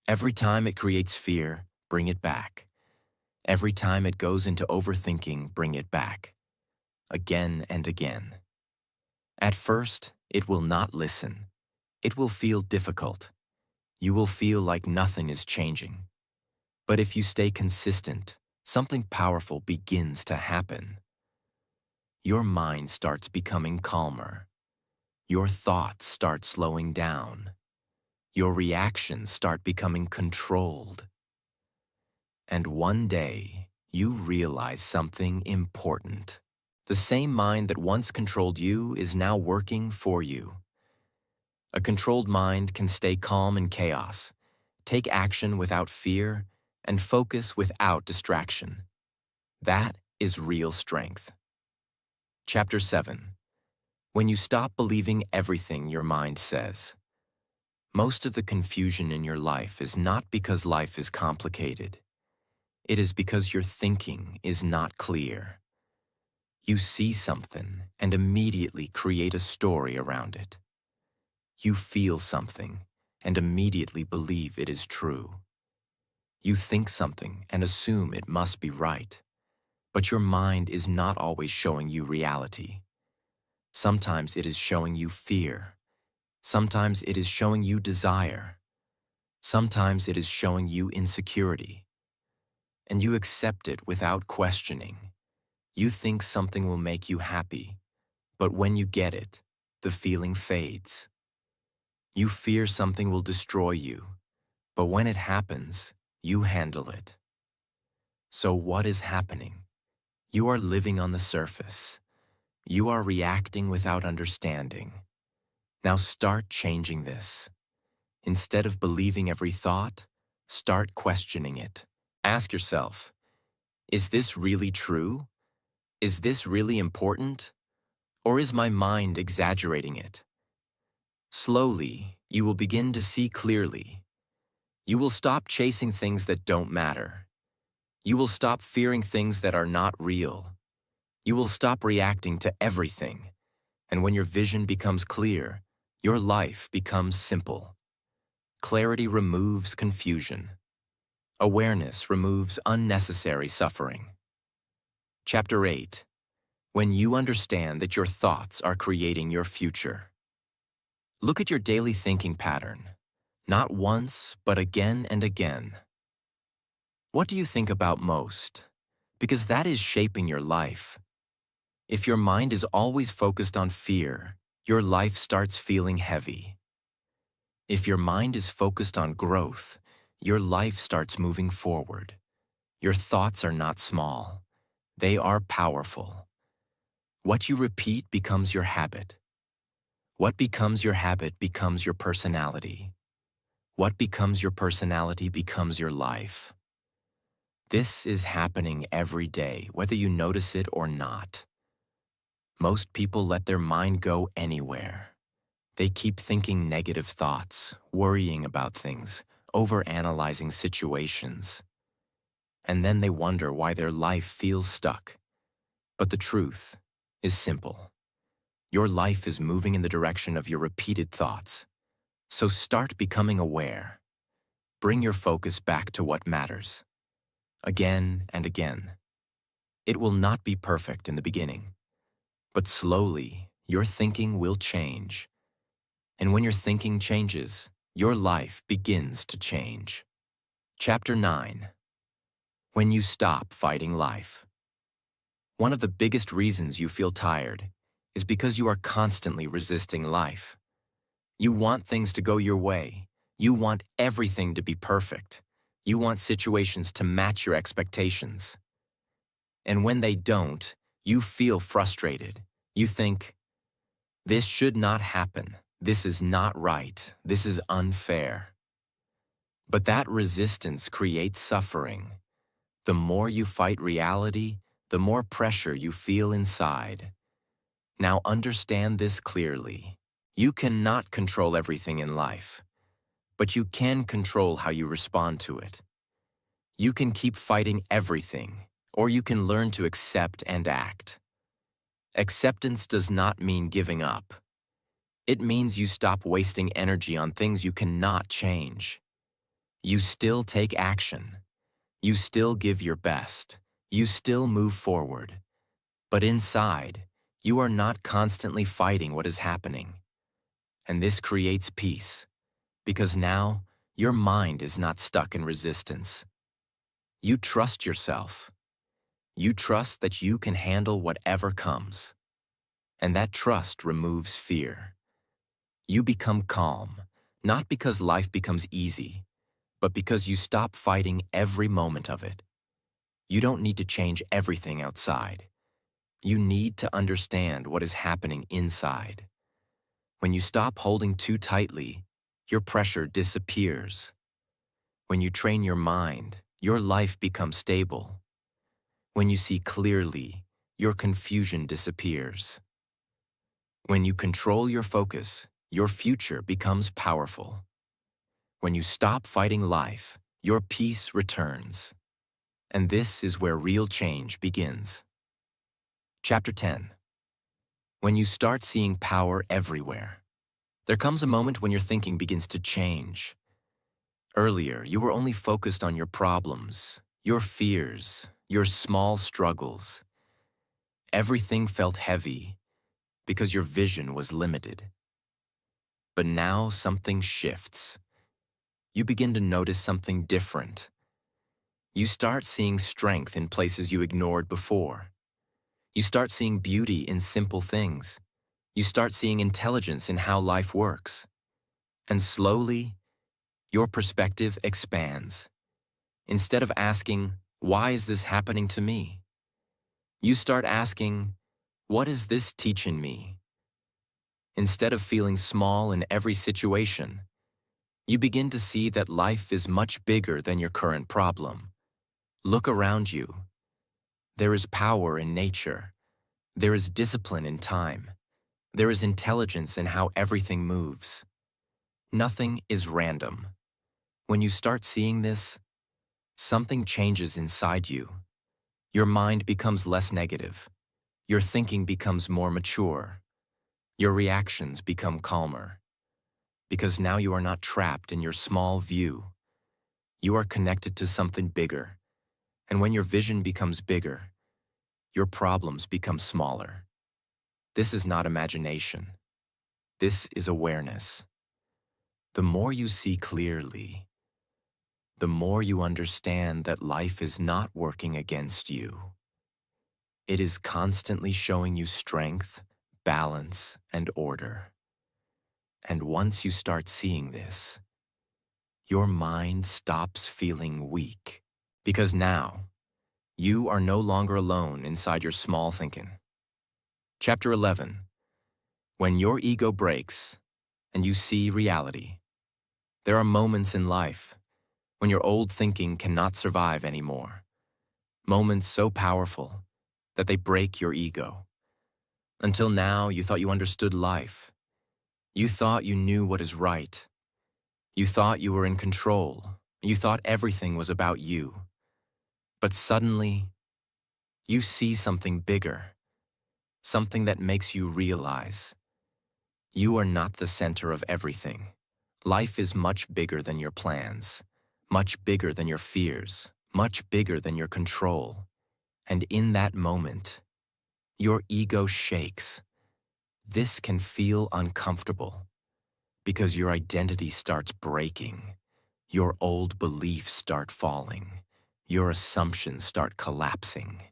Every time it creates fear, bring it back. Every time it goes into overthinking, bring it back. Again and again. At first, it will not listen. It will feel difficult. You will feel like nothing is changing. But if you stay consistent, something powerful begins to happen. Your mind starts becoming calmer. Your thoughts start slowing down. Your reactions start becoming controlled. And one day, you realize something important. The same mind that once controlled you is now working for you. A controlled mind can stay calm in chaos, take action without fear, and focus without distraction. That is real strength. Chapter 7. When you stop believing everything your mind says. Most of the confusion in your life is not because life is complicated. It is because your thinking is not clear. You see something and immediately create a story around it. You feel something and immediately believe it is true. You think something and assume it must be right. But your mind is not always showing you reality. Sometimes it is showing you fear. Sometimes it is showing you desire. Sometimes it is showing you insecurity. And you accept it without questioning. You think something will make you happy, but when you get it, the feeling fades. You fear something will destroy you, but when it happens, you handle it. So what is happening? You are living on the surface. You are reacting without understanding. Now start changing this. Instead of believing every thought, start questioning it. Ask yourself, is this really true? Is this really important? Or is my mind exaggerating it? Slowly, you will begin to see clearly. You will stop chasing things that don't matter. You will stop fearing things that are not real. You will stop reacting to everything. And when your vision becomes clear, your life becomes simple. Clarity removes confusion. Awareness removes unnecessary suffering. Chapter 8. When you understand that your thoughts are creating your future. Look at your daily thinking pattern, not once, but again and again. What do you think about most? Because that is shaping your life. If your mind is always focused on fear, your life starts feeling heavy. If your mind is focused on growth, your life starts moving forward. Your thoughts are not small. They are powerful. What you repeat becomes your habit. What becomes your habit becomes your personality. What becomes your personality becomes your life. This is happening every day, whether you notice it or not. Most people let their mind go anywhere. They keep thinking negative thoughts, worrying about things, overanalyzing situations. And then they wonder why their life feels stuck. But the truth is simple. Your life is moving in the direction of your repeated thoughts. So start becoming aware. Bring your focus back to what matters. Again and again. It will not be perfect in the beginning, but slowly your thinking will change. And when your thinking changes, your life begins to change. Chapter 9. When you stop fighting life. One of the biggest reasons you feel tired is because you are constantly resisting life. You want things to go your way. You want everything to be perfect. You want situations to match your expectations. And when they don't, you feel frustrated. You think, this should not happen. This is not right. This is unfair. But that resistance creates suffering. The more you fight reality, the more pressure you feel inside. Now understand this clearly. You cannot control everything in life, but you can control how you respond to it. You can keep fighting everything, or you can learn to accept and act. Acceptance does not mean giving up. It means you stop wasting energy on things you cannot change. You still take action. You still give your best. You still move forward. But inside, you are not constantly fighting what is happening. And this creates peace, because now your mind is not stuck in resistance. You trust yourself. You trust that you can handle whatever comes. And that trust removes fear. You become calm, not because life becomes easy, but because you stop fighting every moment of it. You don't need to change everything outside. You need to understand what is happening inside. When you stop holding too tightly, your pressure disappears. When you train your mind, your life becomes stable. When you see clearly, your confusion disappears. When you control your focus, your future becomes powerful. When you stop fighting life, your peace returns. And this is where real change begins. Chapter 10. When you start seeing power everywhere. There comes a moment when your thinking begins to change. Earlier, you were only focused on your problems, your fears, your small struggles. Everything felt heavy because your vision was limited. But now something shifts. You begin to notice something different. You start seeing strength in places you ignored before. You start seeing beauty in simple things. You start seeing intelligence in how life works. And slowly, your perspective expands. Instead of asking, "Why is this happening to me?" you start asking, "What is this teaching me?" Instead of feeling small in every situation, you begin to see that life is much bigger than your current problem. Look around you. There is power in nature. There is discipline in time. There is intelligence in how everything moves. Nothing is random. When you start seeing this, something changes inside you. Your mind becomes less negative. Your thinking becomes more mature. Your reactions become calmer. Because now you are not trapped in your small view. You are connected to something bigger. And when your vision becomes bigger, your problems become smaller. This is not imagination. This is awareness. The more you see clearly, the more you understand that life is not working against you. It is constantly showing you strength, balance, and order. And once you start seeing this, your mind stops feeling weak. Because now, you are no longer alone inside your small thinking. Chapter 11. When your ego breaks and you see reality. There are moments in life when your old thinking cannot survive anymore. Moments so powerful that they break your ego. Until now, you thought you understood life. You thought you knew what is right. You thought you were in control. You thought everything was about you. But suddenly, you see something bigger, something that makes you realize you are not the center of everything. Life is much bigger than your plans, much bigger than your fears, much bigger than your control. And in that moment, your ego shakes. This can feel uncomfortable because your identity starts breaking. Your old beliefs start falling. Your assumptions start collapsing.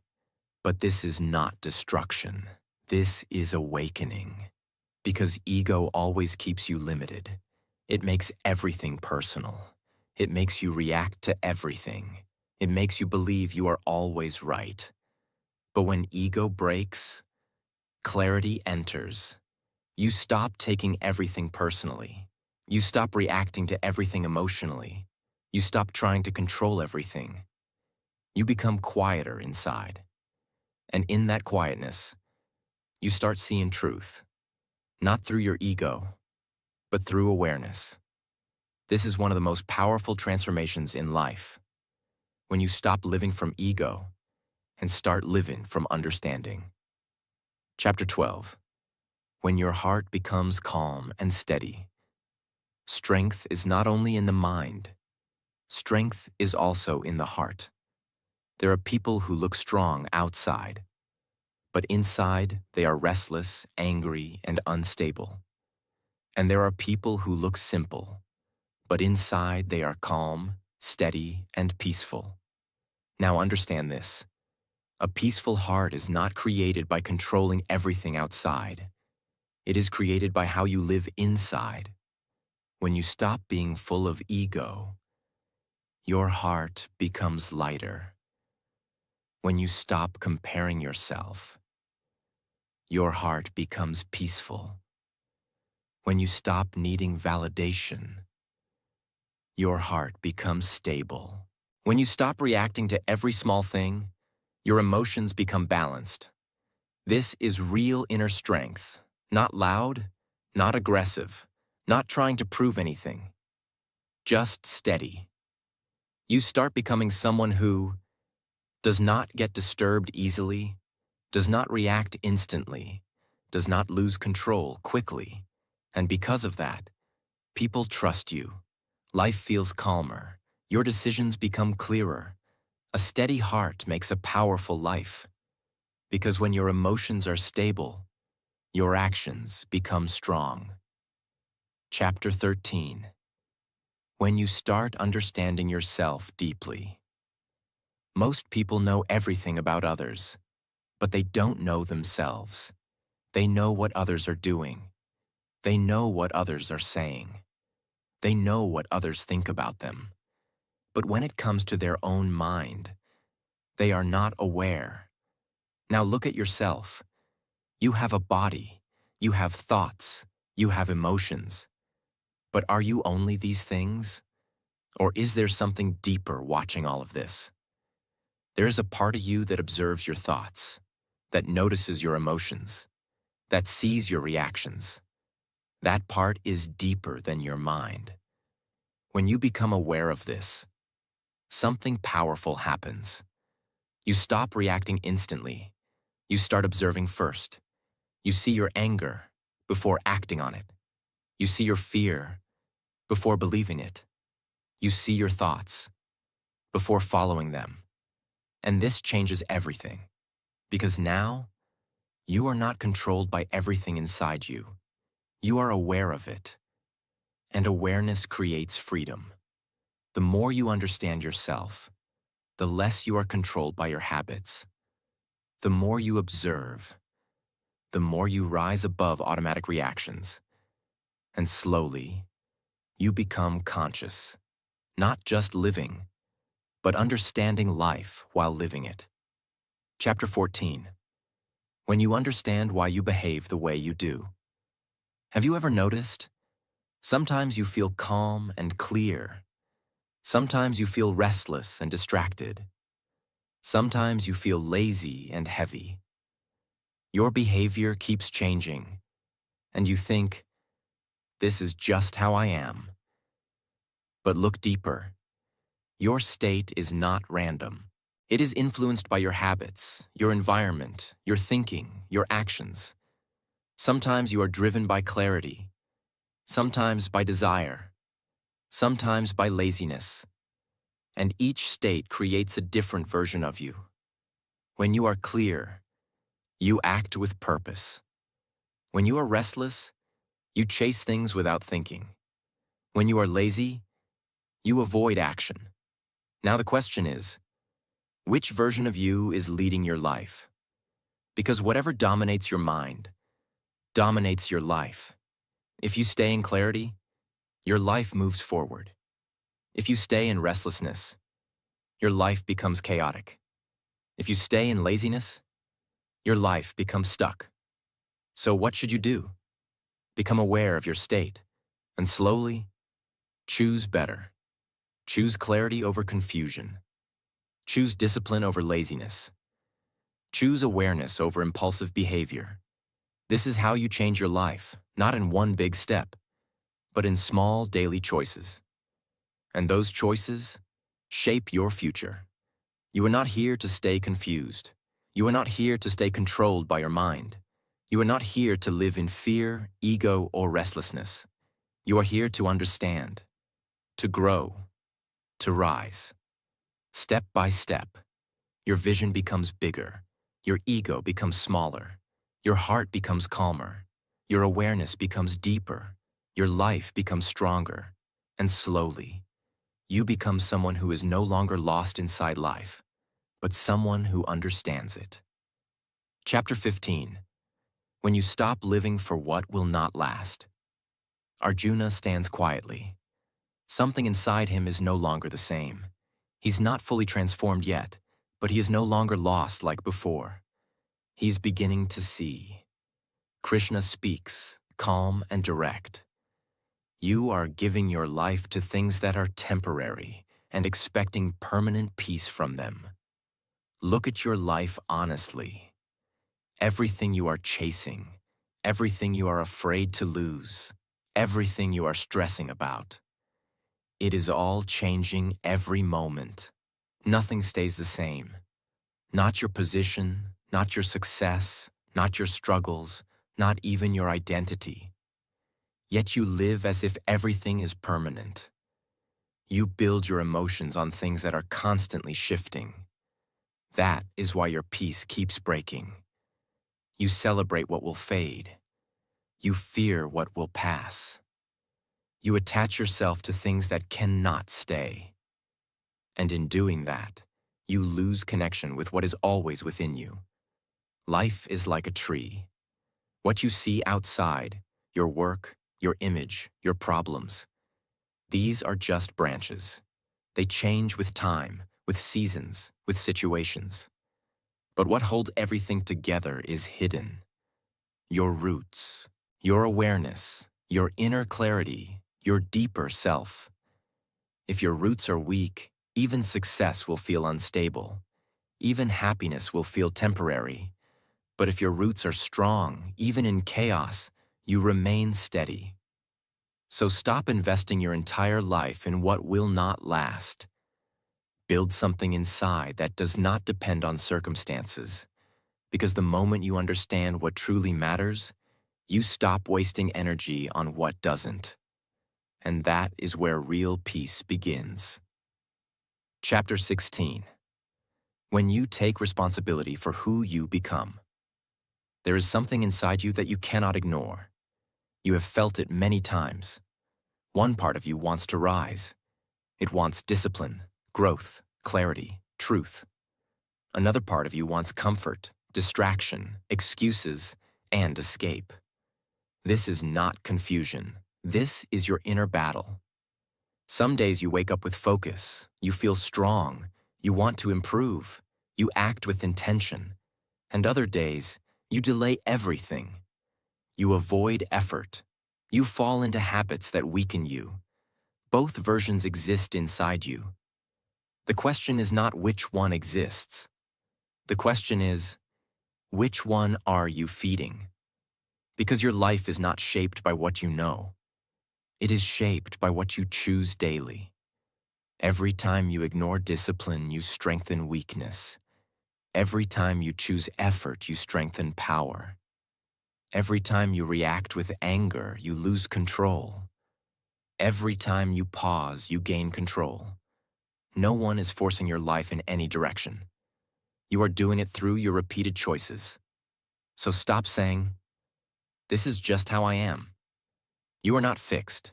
But this is not destruction. This is awakening. Because ego always keeps you limited. It makes everything personal. It makes you react to everything. It makes you believe you are always right. But when ego breaks, clarity enters. You stop taking everything personally. You stop reacting to everything emotionally. You stop trying to control everything. You become quieter inside. And in that quietness, you start seeing truth. Not through your ego, but through awareness. This is one of the most powerful transformations in life. When you stop living from ego and start living from understanding. Chapter 12. When your heart becomes calm and steady. Strength is not only in the mind. Strength is also in the heart. There are people who look strong outside, but inside they are restless, angry, and unstable. And there are people who look simple, but inside they are calm, steady, and peaceful. Now understand this. A peaceful heart is not created by controlling everything outside. It is created by how you live inside. When you stop being full of ego, your heart becomes lighter. When you stop comparing yourself, your heart becomes peaceful. When you stop needing validation, your heart becomes stable. When you stop reacting to every small thing, your emotions become balanced. This is real inner strength, not loud, not aggressive, not trying to prove anything, just steady. You start becoming someone who does not get disturbed easily, does not react instantly, does not lose control quickly, and because of that, people trust you. Life feels calmer. Your decisions become clearer. A steady heart makes a powerful life. Because when your emotions are stable, your actions become strong. Chapter 13. When you start understanding yourself deeply. Most people know everything about others, but they don't know themselves. They know what others are doing. They know what others are saying. They know what others think about them. But when it comes to their own mind, they are not aware. Now look at yourself. You have a body. You have thoughts. You have emotions. But are you only these things? Or is there something deeper watching all of this? There is a part of you that observes your thoughts, that notices your emotions, that sees your reactions. That part is deeper than your mind. When you become aware of this, something powerful happens. You stop reacting instantly. You start observing first. You see your anger before acting on it. You see your fear before believing it. You see your thoughts before following them. And this changes everything, because now you are not controlled by everything inside you. You are aware of it, and awareness creates freedom. The more you understand yourself, the less you are controlled by your habits. The more you observe, the more you rise above automatic reactions. And slowly, you become conscious, not just living, but understanding life while living it. Chapter 14. When you understand why you behave the way you do. Have you ever noticed? Sometimes you feel calm and clear. Sometimes you feel restless and distracted. Sometimes you feel lazy and heavy. Your behavior keeps changing, and you think, this is just how I am. But look deeper. Your state is not random. It is influenced by your habits, your environment, your thinking, your actions. Sometimes you are driven by clarity, sometimes by desire, sometimes by laziness. And each state creates a different version of you. When you are clear, you act with purpose. When you are restless, you chase things without thinking. When you are lazy, you avoid action. Now the question is, which version of you is leading your life? Because whatever dominates your mind dominates your life. If you stay in clarity, your life moves forward. If you stay in restlessness, your life becomes chaotic. If you stay in laziness, your life becomes stuck. So what should you do? Become aware of your state, and slowly choose better. Choose clarity over confusion. Choose discipline over laziness. Choose awareness over impulsive behavior. This is how you change your life, not in one big step, but in small daily choices. And those choices shape your future. You are not here to stay confused. You are not here to stay controlled by your mind. You are not here to live in fear, ego, or restlessness. You are here to understand, to grow, to rise. Step by step, your vision becomes bigger, your ego becomes smaller, your heart becomes calmer, your awareness becomes deeper, your life becomes stronger, and slowly, you become someone who is no longer lost inside life, but someone who understands it. Chapter 15. When you stop living for what will not last. Arjuna stands quietly. Something inside him is no longer the same. He's not fully transformed yet, but he is no longer lost like before. He's beginning to see. Krishna speaks, calm and direct. You are giving your life to things that are temporary, and expecting permanent peace from them. Look at your life honestly. Everything you are chasing, everything you are afraid to lose, everything you are stressing about, it is all changing every moment. Nothing stays the same. Not your position, not your success, not your struggles, not even your identity. Yet you live as if everything is permanent. You build your emotions on things that are constantly shifting. That is why your peace keeps breaking. You celebrate what will fade. You fear what will pass. You attach yourself to things that cannot stay. And in doing that, you lose connection with what is always within you. Life is like a tree. What you see outside, your work, your image, your problems, these are just branches. They change with time, with seasons, with situations. But what holds everything together is hidden. Your roots, your awareness, your inner clarity, your deeper self. If your roots are weak, even success will feel unstable. Even happiness will feel temporary. But if your roots are strong, even in chaos, you remain steady. So stop investing your entire life in what will not last. Build something inside that does not depend on circumstances. Because the moment you understand what truly matters, you stop wasting energy on what doesn't. And that is where real peace begins. Chapter 16. When you take responsibility for who you become. There is something inside you that you cannot ignore. You have felt it many times. One part of you wants to rise. It wants discipline, growth, clarity, truth. Another part of you wants comfort, distraction, excuses, and escape. This is not confusion. This is your inner battle. Some days you wake up with focus, you feel strong, you want to improve, you act with intention. And other days, you delay everything. You avoid effort. You fall into habits that weaken you. Both versions exist inside you. The question is not which one exists. The question is, which one are you feeding? Because your life is not shaped by what you know. It is shaped by what you choose daily. Every time you ignore discipline, you strengthen weakness. Every time you choose effort, you strengthen power. Every time you react with anger, you lose control. Every time you pause, you gain control. No one is forcing your life in any direction. You are doing it through your repeated choices. So stop saying, "This is just how I am." You are not fixed.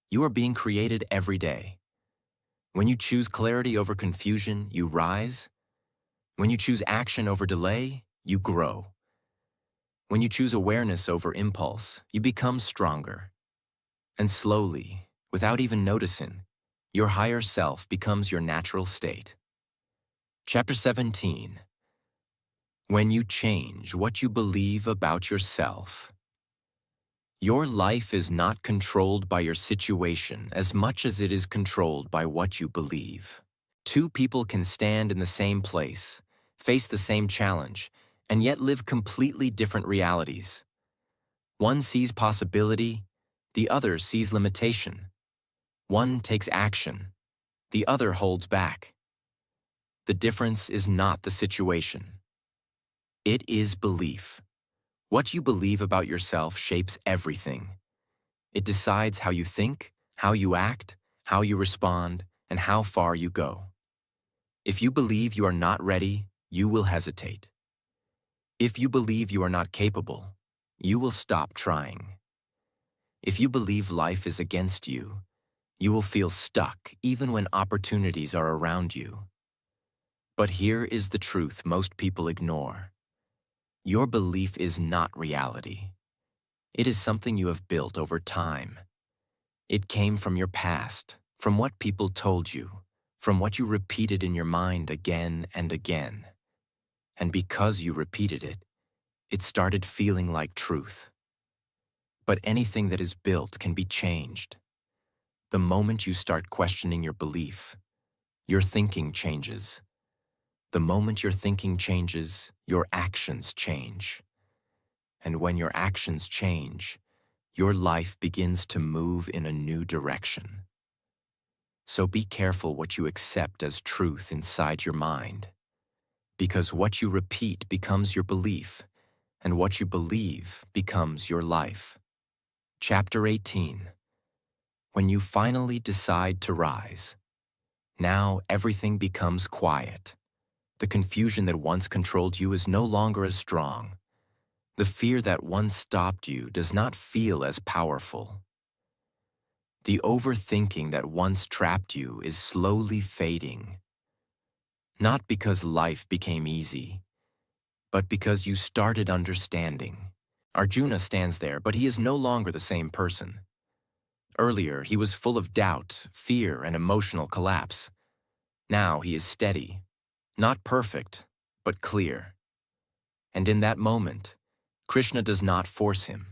You are being created every day. When you choose clarity over confusion, you rise. When you choose action over delay, you grow. When you choose awareness over impulse, you become stronger. And slowly, without even noticing, your higher self becomes your natural state. Chapter 17. When you change what you believe about yourself. Your life is not controlled by your situation as much as it is controlled by what you believe. Two people can stand in the same place, face the same challenge, and yet live completely different realities. One sees possibility, the other sees limitation. One takes action, the other holds back. The difference is not the situation. It is belief. What you believe about yourself shapes everything. It decides how you think, how you act, how you respond, and how far you go. If you believe you are not ready, you will hesitate. If you believe you are not capable, you will stop trying. If you believe life is against you, you will feel stuck even when opportunities are around you. But here is the truth most people ignore. Your belief is not reality. It is something you have built over time. It came from your past, from what people told you, from what you repeated in your mind again and again. And because you repeated it, it started feeling like truth. But anything that is built can be changed. The moment you start questioning your belief, Your thinking changes. The moment your thinking changes, your actions change. And when your actions change, your life begins to move in a new direction. So be careful what you accept as truth inside your mind, because what you repeat becomes your belief, and what you believe becomes your life. Chapter 18. When you finally decide to rise, now everything becomes quiet. The confusion that once controlled you is no longer as strong. The fear that once stopped you does not feel as powerful. The overthinking that once trapped you is slowly fading. Not because life became easy, but because you started understanding. Arjuna stands there, but he is no longer the same person. Earlier, he was full of doubt, fear, and emotional collapse. Now he is steady, not perfect, but clear. And in that moment, Krishna does not force him.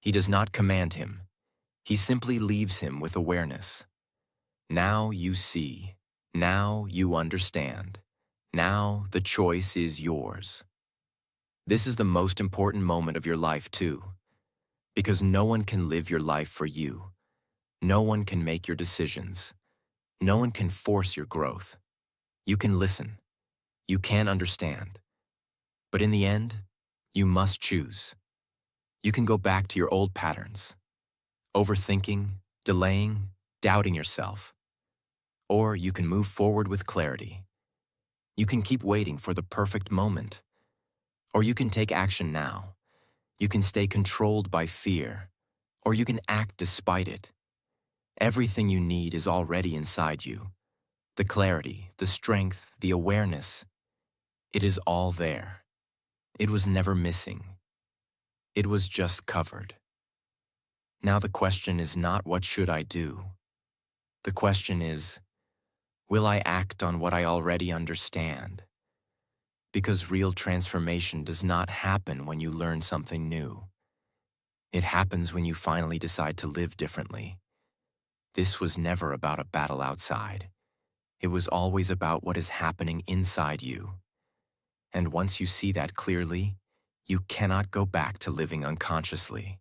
He does not command him. He simply leaves him with awareness. Now you see. Now you understand. Now the choice is yours. This is the most important moment of your life too, because no one can live your life for you. No one can make your decisions. No one can force your growth. You can listen. You can understand. But in the end, you must choose. You can go back to your old patterns, overthinking, delaying, doubting yourself. Or you can move forward with clarity. You can keep waiting for the perfect moment. Or you can take action now. You can stay controlled by fear. Or you can act despite it. Everything you need is already inside you. The clarity, the strength, the awareness. It is all there. It was never missing. It was just covered. Now the question is not what should I do? The question is, will I act on what I already understand? Because real transformation does not happen when you learn something new. It happens when you finally decide to live differently. This was never about a battle outside. It was always about what is happening inside you. And once you see that clearly, you cannot go back to living unconsciously.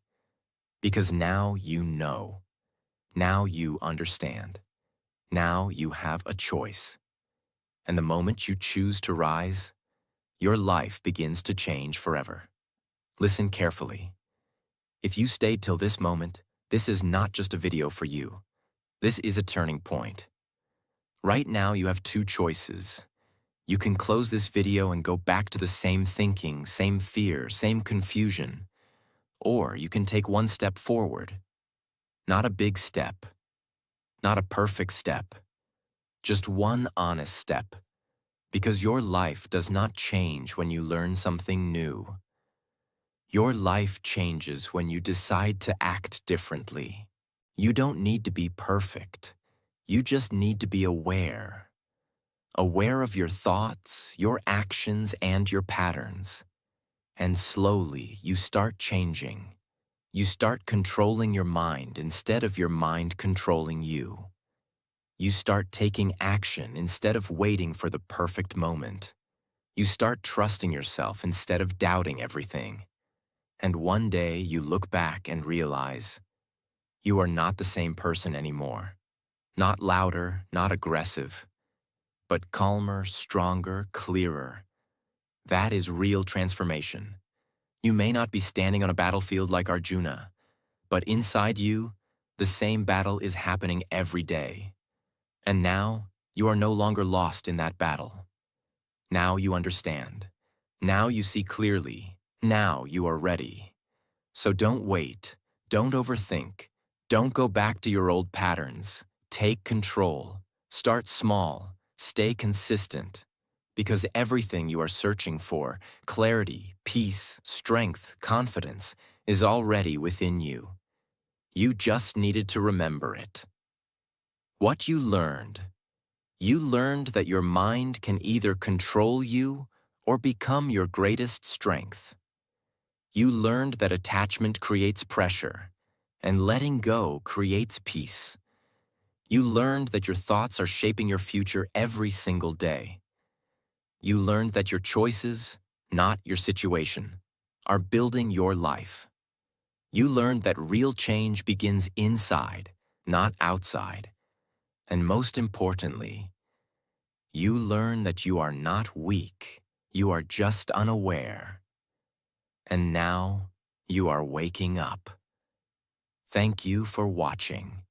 Because now you know. Now you understand. Now you have a choice. And the moment you choose to rise, your life begins to change forever. Listen carefully. If you stayed till this moment, this is not just a video for you. This is a turning point. Right now you have two choices. You can close this video and go back to the same thinking, same fear, same confusion. Or you can take one step forward. Not a big step. Not a perfect step. Just one honest step. Because your life does not change when you learn something new. Your life changes when you decide to act differently. You don't need to be perfect. You just need to be aware. Aware of your thoughts, your actions, and your patterns. And slowly, you start changing. You start controlling your mind instead of your mind controlling you. You start taking action instead of waiting for the perfect moment. You start trusting yourself instead of doubting everything. And one day you look back and realize you are not the same person anymore. Not louder, not aggressive, but calmer, stronger, clearer. That is real transformation. You may not be standing on a battlefield like Arjuna, but inside you, the same battle is happening every day. And now, you are no longer lost in that battle. Now you understand. Now you see clearly. Now you are ready. So don't wait. Don't overthink. Don't go back to your old patterns. Take control. Start small. Stay consistent. Because everything you are searching for, clarity, peace, strength, confidence, is already within you. You just needed to remember it. What you learned. You learned that your mind can either control you or become your greatest strength. You learned that attachment creates pressure, and letting go creates peace. You learned that your thoughts are shaping your future every single day. You learned that your choices, not your situation, are building your life. You learned that real change begins inside, not outside. And most importantly, you learn that you are not weak, you are just unaware. And now you are waking up. Thank you for watching.